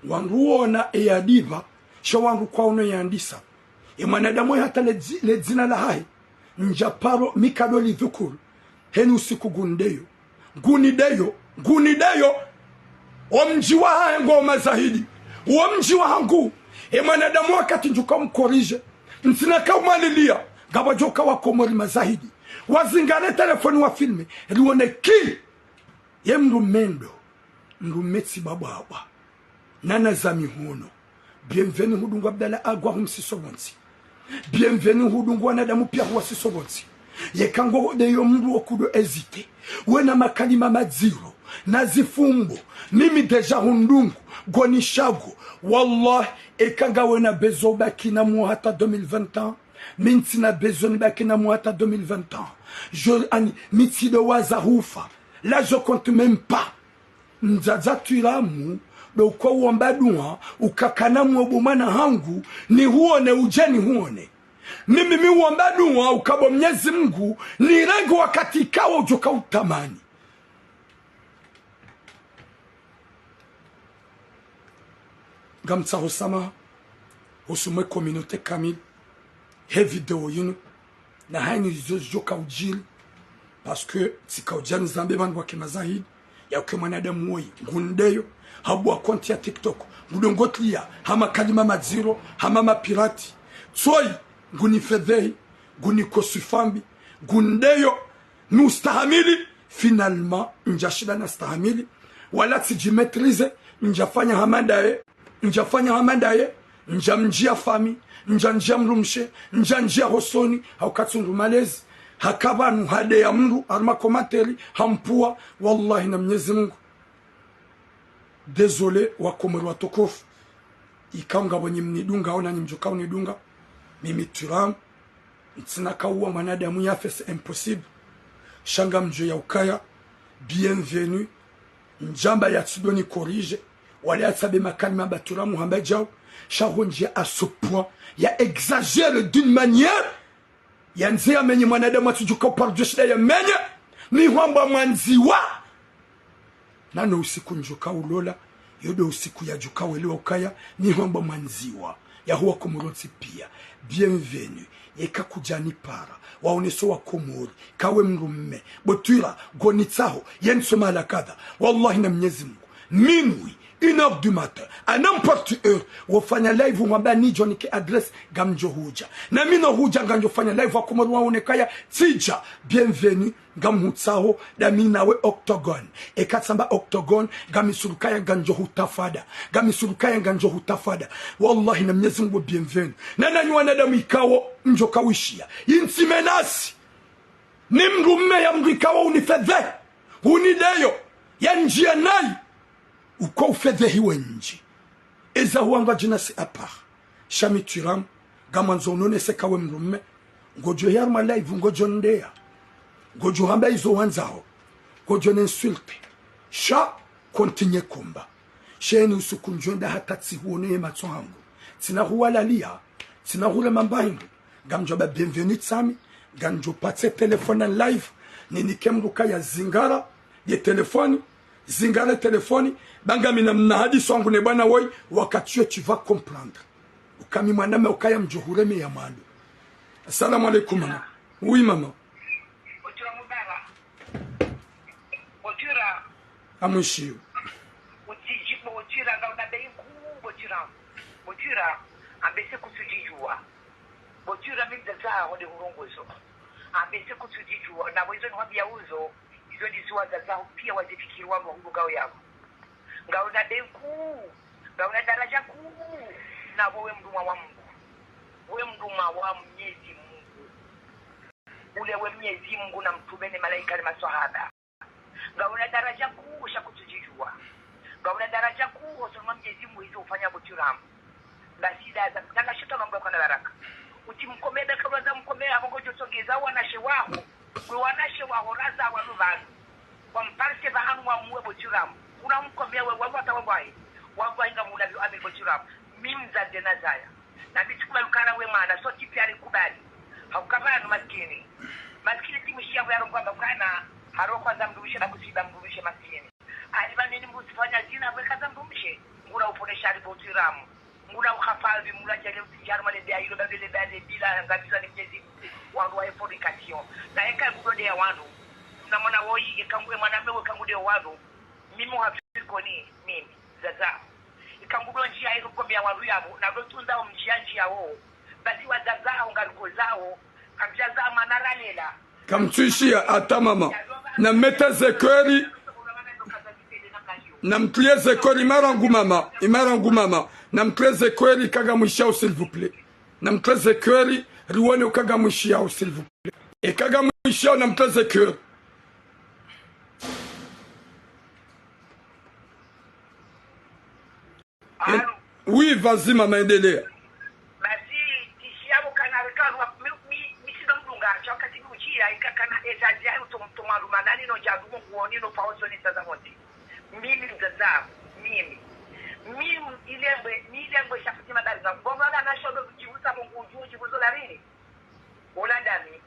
Speaker 1: wanguona eyadiva sho wangu kwa uno yandisa mwanadamu hata le zina la hai njaparo mikadoli dhukuru heni usiku gunideyo omjiwa hango mazahidi omjiwa hangu mwanadamu wakati njuka mkorije nsinaka umalilia gabajoka wa Komori mazahidi wazingane telefoni wa filme lione ki ye mendo mmetsi bababa nana zami hono bienvenue hudungu Abdalla agwa humsisobonsi bienvenue hudungu wanadamu pia huwa sisobonsi yekango deyo mndu okudo ezite wena makalima madziro na zifumbo mimi deja hundungu gonishago wallahi ekanga wena bezo bakina mu hata 2020 mintina bezo ni bakina mu hata 2020 je ani mitido waza hufa là je compte même pas nzaza tuiramu do kwa uambadua ukakana mwobumana hangu ni huone ujeni huone mimi mi uambadua ukabo Mwenyezi Mungu ni rangi wakati kawa ujoka utamani gamtsa hosama hosume communauté kamil he video yinu na haini joka ujili parce que tika ujani zambe bandu wake mazahidi ya uke mwanadamu woyi ngundeyo habu wa konti ya TikTok ngudongotlia hama kalima madziro hama mapirati tsoi nguni fedhei nguni kosufambi ngundeyo nustahamili finalement njashida na stahamili wala sijimetrize njafanya hamandaye njamjia fami njanjia mrumshe njanjia hosoni haukatsundu malezi hakabanu hade ya mndu arma komateri hampua wallahi na Mwenyezi Mungu désolé wa Komoro watokofu ikaunga bonye mnidunga ona nimjoka unidunga mimi turam ntinaka uwa mwanadamu yafe c'est impossible shanga mjo ya ukaya bienvenue njamba ya tsudoni corrige wale atsabe makalima baturamu hamba jao shahonjia à ce point ya exagère d'une manière yanzia menye mwanadamu atujuka parjoshida ya menye ni hwamba mwanziwa nano usiku njoka ulola yodo usiku ya juka welewa ukaya ni hwamba mwanziwa ya huwa Komorotsi pia bienvenue yeka kujani para waoneso wa Komori kawe mrumme botira gonitsaho yensoma la kadha wallahi na Mwenyezi Mungu minwi 1h du matin à n'importe heure wafanya live mwamba ni John ke adresse gamjo huja na mino huja nganjo fanya live wa Komoro waonekaya tija bienvenue gamhutsaho da minawe octagon ekatsamba octagon gamisurukaya ganjo hutafada wallahi na Mwenyezi Mungu bienvenue na nanywa nadamu ikawo njoka wishia insimenasi ni mrumme ya mrikawa unifedhe unideyo ya njia nai uko ufedhehi wenji eza huanga jinasi apa shami turam gamanzo unone sekawe mrumme ngojo yarma live ngojo ndea ngojo hamba izo wanzao ngojo nensulte sha kontinye kumba sheni usukunjonda hatati huone matso hangu tina huwalalia tina hule mambahingu gamjoba bienvenue tsami ganjo patse telefone live ninikemruka ya zingara ye telefoni zingara telefoni banga mina mnahadi wangu ne bwana woi wakati tu vas comprendre ukami mwaname ukaya mjohureme ya malu. Assalamu alaikum mama. Oui mama.
Speaker 3: Otura mubara. Otura
Speaker 1: amushio
Speaker 3: utijipo otura nga unadai ku otura ambese kutujijua otura mindaza hode hurongozo ambese kutujijua na wezo nwabia uzo hizo ndizo za pia wazifikiriwa mungu gao yako ngaona denku ngaona daraja kuu na wewe mduma wa Mungu wewe mduma wa Mwenyezi Mungu ule wewe Mwenyezi Mungu na mtume na malaika na maswahaba gauna daraja kuu sha kutujijua gauna daraja kuu osoma Mwenyezi Mungu hizo ufanya butiramu basi daza kanga shota mambo kana baraka utimkomebe kabaza mkomea bongojo sogeza wanashe wao kwa wanashe wao raza wa lubani kwa mparse bahanu wa muwe butiramu kuna mkomea wewe wata wabwai wabwai ngamula bi abe butiramu mimza dena zaya na bitukuma lukana we maana so tipiari kubali haukabana maskini timishia ya kwamba kana haroko za mdumishe na kusiba mdumishe maskini alibani ni msifanya jina weka za mdumishe ngura uponesha ripotiramu ngura ukhafalvi mula jale utijar male dia ilo babele bale bila ngabisa ni Mwenyezi wangu wa fornication na eka gudode ya wandu na mwana woi ikangwe mwanamume wekangude wandu mimi hafiko ni mimi zaza ikangudo njia iko kwa wandu yabo na dotunza njia wao basi wazazao ngaruko zao kabjaza manaralela
Speaker 1: kamtuishia ata mama na meta zekori na mtlie zekori imarangu mama na mtlie zekori kaga mwishao s'il vous plaît na mtlie zekori riwone kaga mwishao s'il vous plaît et kaga mwishao na mtlie zekori oui vas-y mama endelea
Speaker 3: ikakana ezaji utomtomaru manani no jadumo kuoni no pauzo ni tazamoti mimi mzaza mimi ilembe shafuti madari za bonga na shodo kujivuta Mungu ujuji kuzola nini ona ndani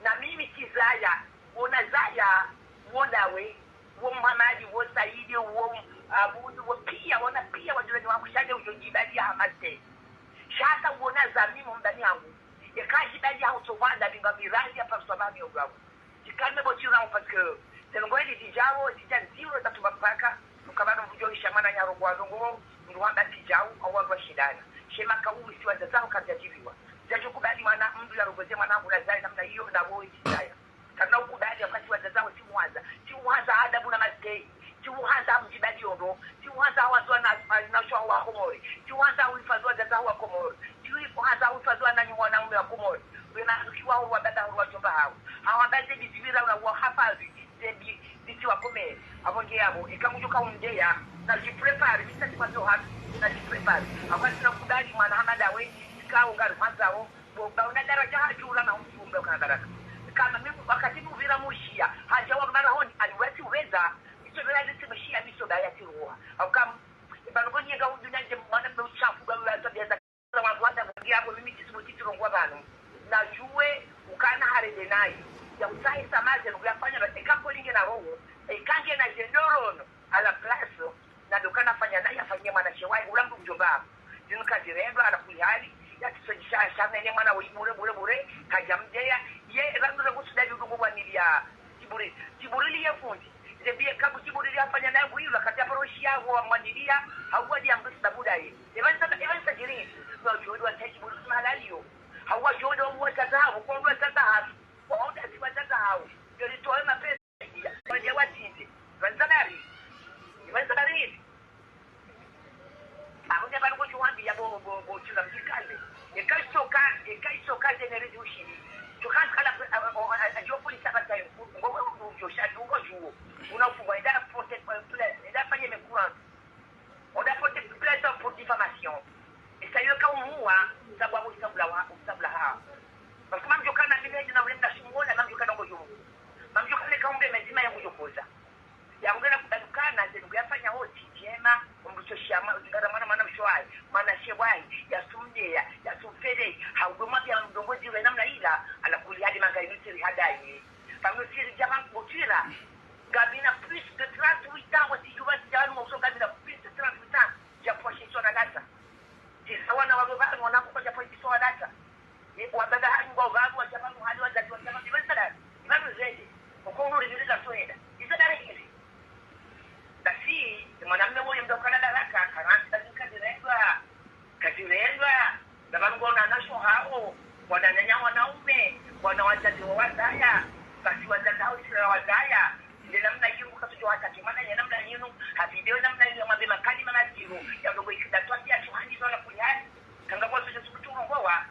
Speaker 3: na mimi kizaya ona zaya wonawe wo mamaji wo saidi wo abudu wo pia ona pia wajulani wangu shade ujojibali hamate shata uona za mimi ndani yangu yakaji bali ya utovanda binga miradi hapa msomani ogawo jikalme botira parce que telongoli dijao dijan zero tatu bapaka ukabana mvujo ishamana ya rongo azongo nduwanda dijao au wangu shidana shema kauli siwa zao kajajibiwa jajo kubali maana mdu ya rogoze mwanangu na zai namna hiyo na boy dijaya kana ukubali wakati wa zao si mwanza adabu na maskei si mwanza mjibali ondo si mwanza watu na shwa wa komori si mwanza ulifazwa zao wa komori kwanza utazwa na mwanaume wa Komori unakiwa huwa bada huwa jomba hao hawabaze bizibira wa hafazi bibi wa Komori abonge yabo ikamujuka undeya na jiprepare bisati kwazo hatu na jiprepare akati na kudali mwana hamada wengi ikao ngari kwanzao una daraja hajura na umfumbe kana daraka kama mimi wakati mvira mushia hajawa mara honi aliwezi uweza hicho bila timeshia miso daya tiruwa au kama ibanogoni yega udunya je mwana ndo chafu kwa tabia hapo mimi kisimuti rongwa bano na juwe ukana harede nayi ya utai samaje nguyafanya batekapo linge na roho ikange na jendorono ala plaso na dokana fanya nayi afanyia mwana shewai ulambu mjomba dinka direba ala kulihali ya kisojisha shana ile mwana bure kajamjeya ye ranzo kusudadi udugu wanilia tiburi ya fundi zebie kabu tiburi afanya nayi huyu wakati aporoshi yao wa mwanilia hauwaji ambusi dabudai evansa jirini no jodo ataji bulu malaliyo hawa jodo mwatazao kwa mwatazao kwa onda siwatazao yori toa mapesa kwa watinde vanzanari ahunya bali kuchwambi ya bo chula mjikale ekaisoka generezi ushini tukakala ajopo lisabata ngogo ujosha ngo juo unafungwa ida porte place ida fanye mekura on a porté plainte pour diffamation et ça y est quand moi ça va vous sembler ha parce que même je kana mimi na wenda shimona même je kana ngojo même je kana kaumbe mezima yangu jokoza ya ngena kudukana ndio yafanya hoti jema mbucho shama ngara mana mshwai mana shewai ya sumdeya ya sufede haudoma ya mdongozi we namna ila alakuli hadi mangainutiri hadai pamoja jamaa botira gabina plus de 38 ans wasi juwa janu uso gabina plus de 38 ans ya poisson na data sawana wababa wanapokuwa ya poisson na data wababa hadi wababa wa jamaa hadi wa jamaa ibada ibada zaidi kwa nuru ile za soenda izadare hizi basi mwanamume mmoja mdokana daraka karanta kadirendwa na bango na nasho hao wananyanya wanaume wanawazazi wa wadaya basi wazazi hao sio wadaya ile namna hiyo ukatujua hata maana ya namna hiyo havideo namna hiyo mabema kali mana zero ya ndogo ikidatwa ya tuhani zona kuliani kanga kwa sisi tukuturu kwa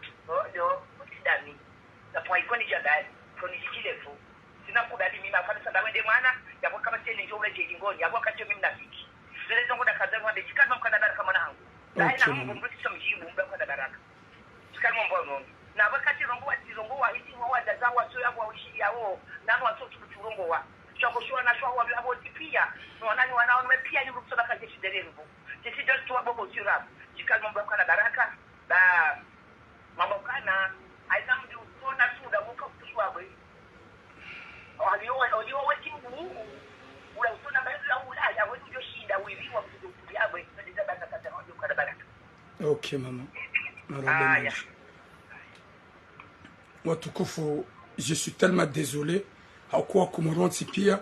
Speaker 3: ndio kutidami na kwa ikoni jadali koni jikilefu sina kudadi mimi afanye sada wende mwana ya tena ndio ule jingoni hapo wakati mimi mnafiki zile zangu na kaza ngombe chikana mkana baraka mwanangu na Mungu mrudisha mjibu mbe kwa baraka chikana mbono na wakati rongo wa hizi wa daza wa sio yao uishi yao na watu turongo wa chakoshwa na shwa wa hapo pia wanani wanao pia ni ruhusa kazi shidereni sisi ndio tu hapo kwa sura chikana mbe kwa baraka na mambo kana aina mtu tuna suda muka kushwa bwe walio weti Mungu ula usona mbele au ula ya wetu ndio shida wivi wa mtu yabwe ndio bana kata ndio kwa baraka.
Speaker 1: Okay mama. Marhaba. Watukufu, je suis tellement désolé hakuwa kumuronti pia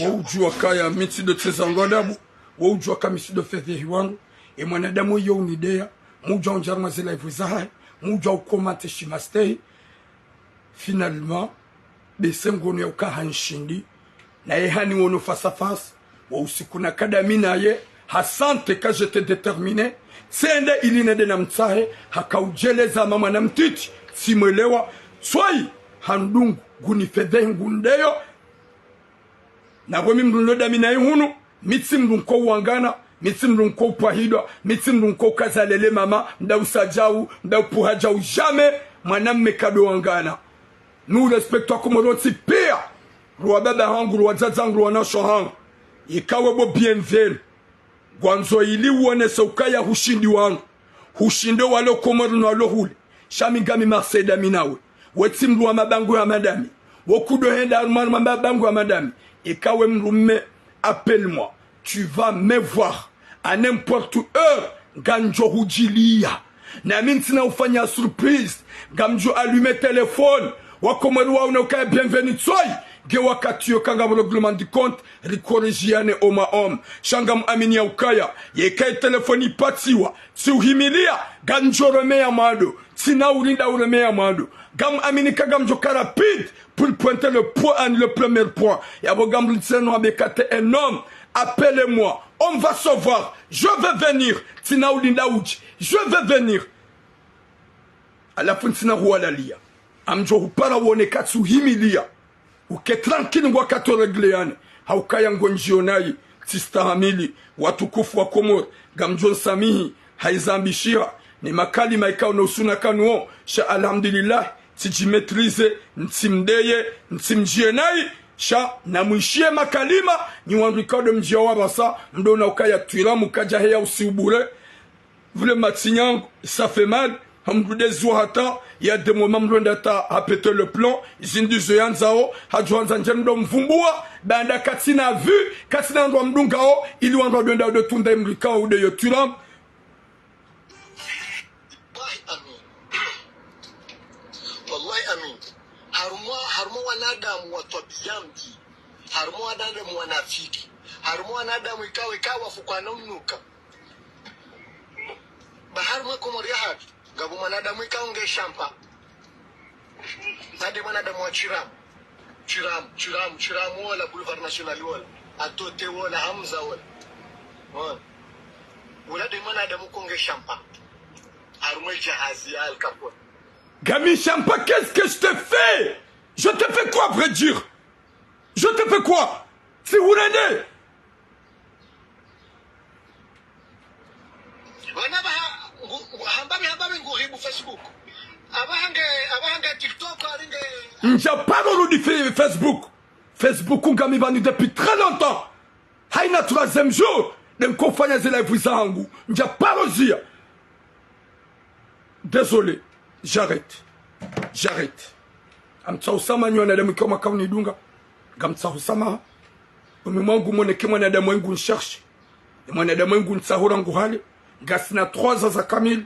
Speaker 1: waujua kaya miti de tezango adabu waujua kama miti de fedhi wangu e mwanadamu yo unidea muja unjarma zila ivuzaha muja ukomate shimastei finalement besengono ya ukaha nshindi na yehani wono face à face wa usiku na kadami naye hasante ka j'étais déterminé sende ilinede na mtsahe hakaujeleza mama na mtiti simwelewa swai handungu guni fedhe ngundeyo na kwa mimrundo dami na ihunu mitsi mrunko uangana mitsi mrunko upahidwa mitsi mrunko kazalele mama mda usajau mda upuhajau jamais mwanamme kado wangana nous respectons komoroti pia ruwa baba hangu ruwa zazangu ruwa nasho hangu ikawe bo bienvenu gwanzo ili uone saukaya hushindi wangu hushinde walo komoru na walo huli shamingami marseda minawe wetimru wa mabangu ya madami wokudo henda arumanu mabangu ya madami ikawe mrume appelle-moi tu vas me voir à n'importe heure ganjo hujilia na mintina ufanya surprise gamjo allume téléphone wakomoru wa unakaya bienvenue tsoi ge wakati yo kanga mo règlement du compte rikorijiane oma shangam amini ya ukaya yekai telefoni patiwa si uhimilia ganjo remea mado tina urinda uremea mado gam amini kagam jo rapide pour pointer le point le premier point yabo gam litseno abekate un homme appelez-moi on va se voir je vais venir tina urinda uji je vais venir à la fin tina hualalia amjo upara wone katsu himilia uke tranquille wakati regleane haukaya ngonjionai tistahamili watukufu wa Komoro gamjon samihi haizambishia ni makali maikao na usuna kanuo sha alhamdulillah tijimetrize ntimdeye ntimjienai sha na mwishie makalima ni wandikado mjia wabasa mdona ukaya tuiramu kaja heya usiubure vile matinyangu ça fait mal hamdudezwa hata ya des moments mlonda ta a pété le plomb zindizo yanzao hajuanza njendo mvumbua banda katina vu katina ndo mdungao ili wando donda de tunda mlikao de yoturam
Speaker 2: wallahi amin harmo wanadamu watwabiamdi harmo wanadamu wanafiki harmo wanadamu ikawa fukwana mnuka bahar mwe Komoro ya haki gabu mwanadamu ikaonge shampa nade mwanadamu wa chiramu wala boulevard national wala atote wala hamza wala de mwanadamu konge shampa harumwe jahazi al kapot
Speaker 1: Gami Champa, qu'est-ce que je te fais? Je te fais quoi, vrai dire? Je te fais quoi? C'est Roulane. N'ja pas de Facebook. Facebook, on gagne venu depuis très longtemps. Haïna troisième jour. D'un confanya zela vuizangu. N'ja pas de désolé. J'arrête. Amtsausama nyona damu kama kauni dunga. Gamtsausama. Umemwangu moneke mwanadamu wangu nsharshe. Mwanadamu wangu nsahura nguhali. Gasina 3 za kamili.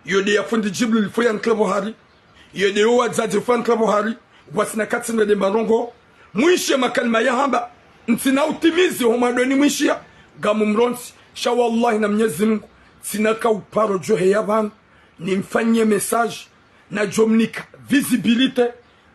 Speaker 1: Yode ya fundi jiblu lifoya nklebo hari. Yode yowa zaje fan nklebo hari. Wasina katsina de marongo. Mwishe makalima ya hamba. Ntina utimizi homadoni mwishia. Gamu mronsi. Shawallahi na Mwenyezi Mungu. Sinaka uparo johe ya bana. Nimfanyie message. Na jomnika visibilité.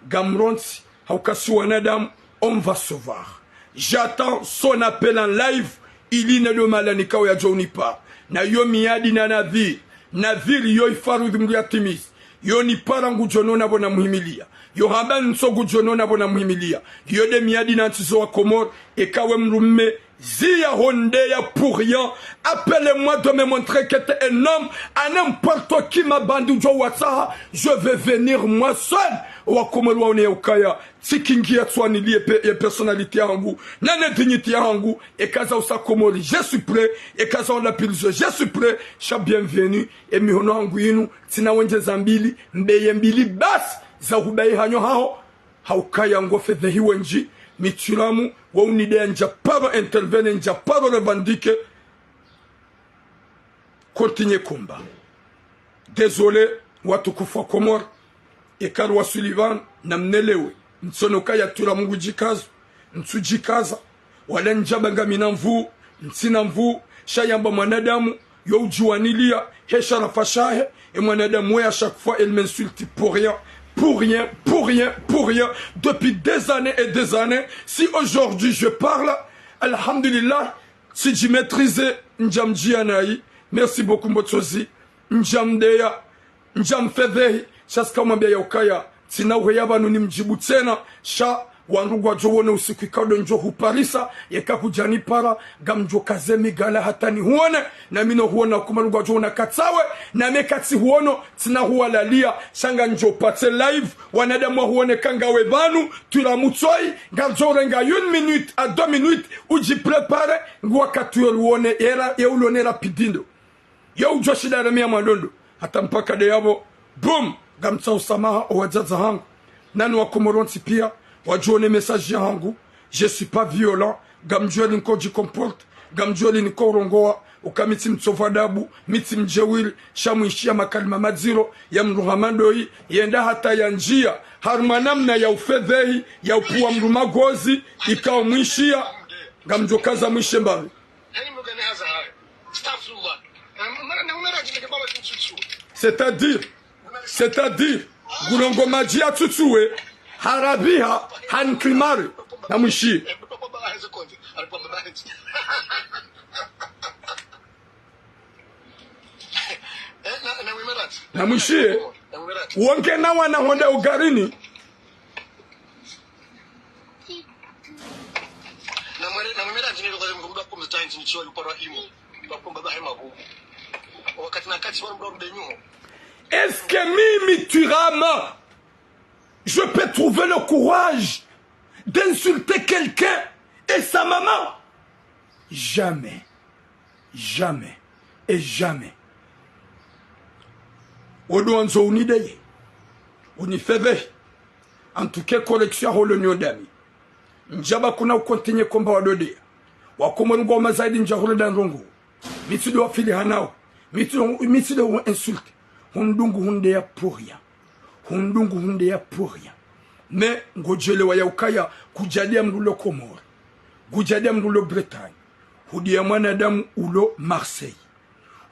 Speaker 1: Gamronsi. Haukasi wanadamu. On va se voir. J'attends son appel en live. Ili ne do malanika ya jonipa. Na yo miadi na navir yo ifaru dhumri atimis yo ni parangu jono na bona muhimilia yo hamba nsogu jono na bona muhimilia yo de miadi na ntizo wa Comore ekawe mrume zia hondeya pour rien. Appelez-moi de me montrer que t'es un homme. À n'importe qui m'a bandu jo watsaha, je vais venir moi seul. Wakomelwa one ukaya tikingi ya tswani liye personnalité yangu nane dignité yangu et kaza usa Komori je suis prêt et kaza on l'appelle je suis prêt cha bienvenue et mihono yangu inu tina wenje zambili mbeye mbili bas za hubai hanyo hao haukaya ngofe the wenji mitiramu wa unide nja paro intervene nja paro revendique continue combat. Désolé watukufu wa Komori Ekaru wa Sullivan na mnelewe mtsonoka ya tura mungu jikazo mtsujikaza wale njabanga minamvu mtsinamvu shayamba mwanadamu yo ujuanilia hesha rafashahe et mwanadamu we à chaque fois elle m'insulte pour rien depuis des années et des années. Si aujourd'hui je parle alhamdulillah si je maîtrisais njamjianayi merci beaucoup mbotsozi njamdeya njamfedhehi Shaska mwambia ya ukaya tina uheyaba nuni mjibu tena sha wanrugwa jowone usiku ikado njo huparisa yeka kujani para gamjo kazemi gala hatani huone na mino huona kumarugwa jowona katsawe na mekati huono tina huwalalia shanga njo pate live wanadamu huone kanga webanu turamutoi gajore nga 1 minute à 2 minutes uji prepare ngwa katuyo huone era ya ulone rapidindo ya ujoshida remia mandondo hata mpaka de yabo boom gamtsa usamaha owajaza hangu nani wa Komoronsi pia wajone message yangu je suis pas violent gamjweli nko jikomporte gamjweli niko rongoa ukamiti mtsovadabu miti mjewili shamuishia makalima madziro ya mruhamandoi yenda hata ya njia harmanamna ya ufedhehi ya upuwa mrumagozi ikao mwishia gamjokaza mwishe mbavi c'est-à-dire gulongo majia tutsuwe harabiha hankrimari na mwishi na mwishi wonke na wana honde ugarini
Speaker 2: na mwemera njini kwa mkumbuka kumzita njini chiwa luparo imo kwa baba hema huko wakati na kati wana mdomo denyo.
Speaker 1: Est-ce que Mimi Turama, je peux trouver le courage d'insulter quelqu'un et sa maman? Jamais, jamais et jamais. Odoanzo unideye, unifeve, en tout cas collection le nyodami. Njaba kuna ukontinye komba wadodea. Wakomongo wa mazaidi njahule danrongo. Mitudo wa fili hanao. Mitudo wa insulte. Hundungu hunde ya pour rien. Mais ngojele wa yaukaya kujadia mdulo Komore. Kujadia mdulo Bretagne. Hudia mwanadamu ulo Marseille.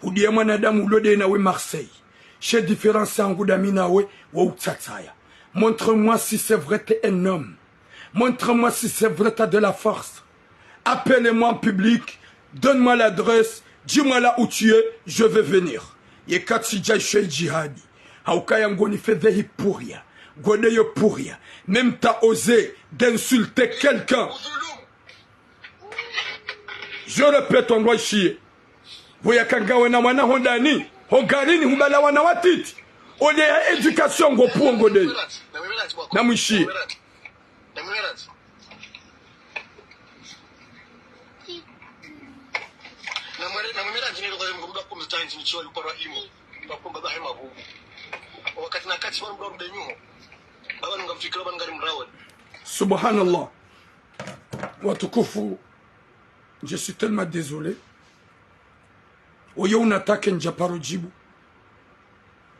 Speaker 1: Hudia mwanadamu ulo denawe Marseille. Chez différence angudami nawe wa utataya. Montre-moi si c'est vrai t'es un homme. Montre-moi si c'est vrai t'as de la force. Appelez-moi en public. Donne-moi l'adresse. Dis-moi là où tu es. Je vais venir. Yekati jaishe jihadi. Haukaya ngoni fedhehi pour rien. Godeyo pour rien. Même t'as osé d'insulter quelqu'un. Je répète on doit chier. Voya kangawe na wana hondani. Hongarini humbala wana watiti. Ole ya éducation go pour ngodeyo. Na mwishi.
Speaker 2: Na mwemera njini kwa mkumbuka kumzita njini chiwa luparo imo kwa baba hema huko wakati na kati wana mdomo denyo baba nungamfikira bana ngari mrawe.
Speaker 1: Subhanallah. Watukufu, je suis tellement désolé. Oyo unatake njaparo jibu.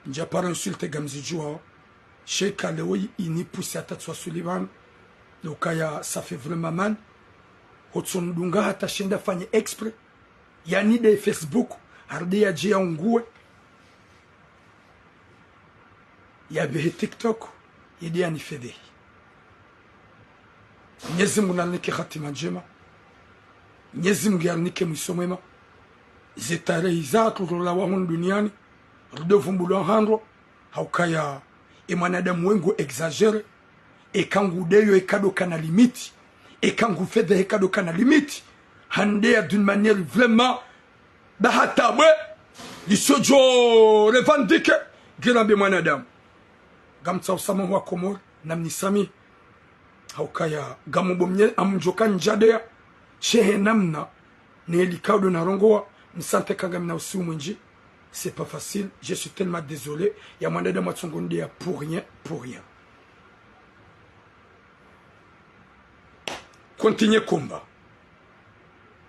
Speaker 1: Njaparo insulte gamzijua. Sheka leoi ini pousse atatwa Sullivan. Lokaya ça fait vraiment mal. Hotsondunga hata shenda fanye exprès. Yani de Facebook. Arde ya jia ungue. Ya behe TikTok. Yedi ya nifede. Mwenyezi Mungu anike khatima njema. Mwenyezi Mungu anike mwisho mwema. Zetare izatu rola wa duniani. Rudo vumbulwa handro. haukaya e mwanadamu wengu exagere e kangu deyo e kado kana limiti e kangu fede e kado kana limiti handea d'une manière vraiment bahatabwe lisojo revendique girambe mwanadamu gamtsa usama wa komor namnisami haukaya gamubomye amjoka njadea shehe namna ne likaudo na rongoa msante kangam na usi mwinji. C'est pas facile, je suis tellement désolé. Il y a moins de moitié pour rien, pour rien. Continuez combat.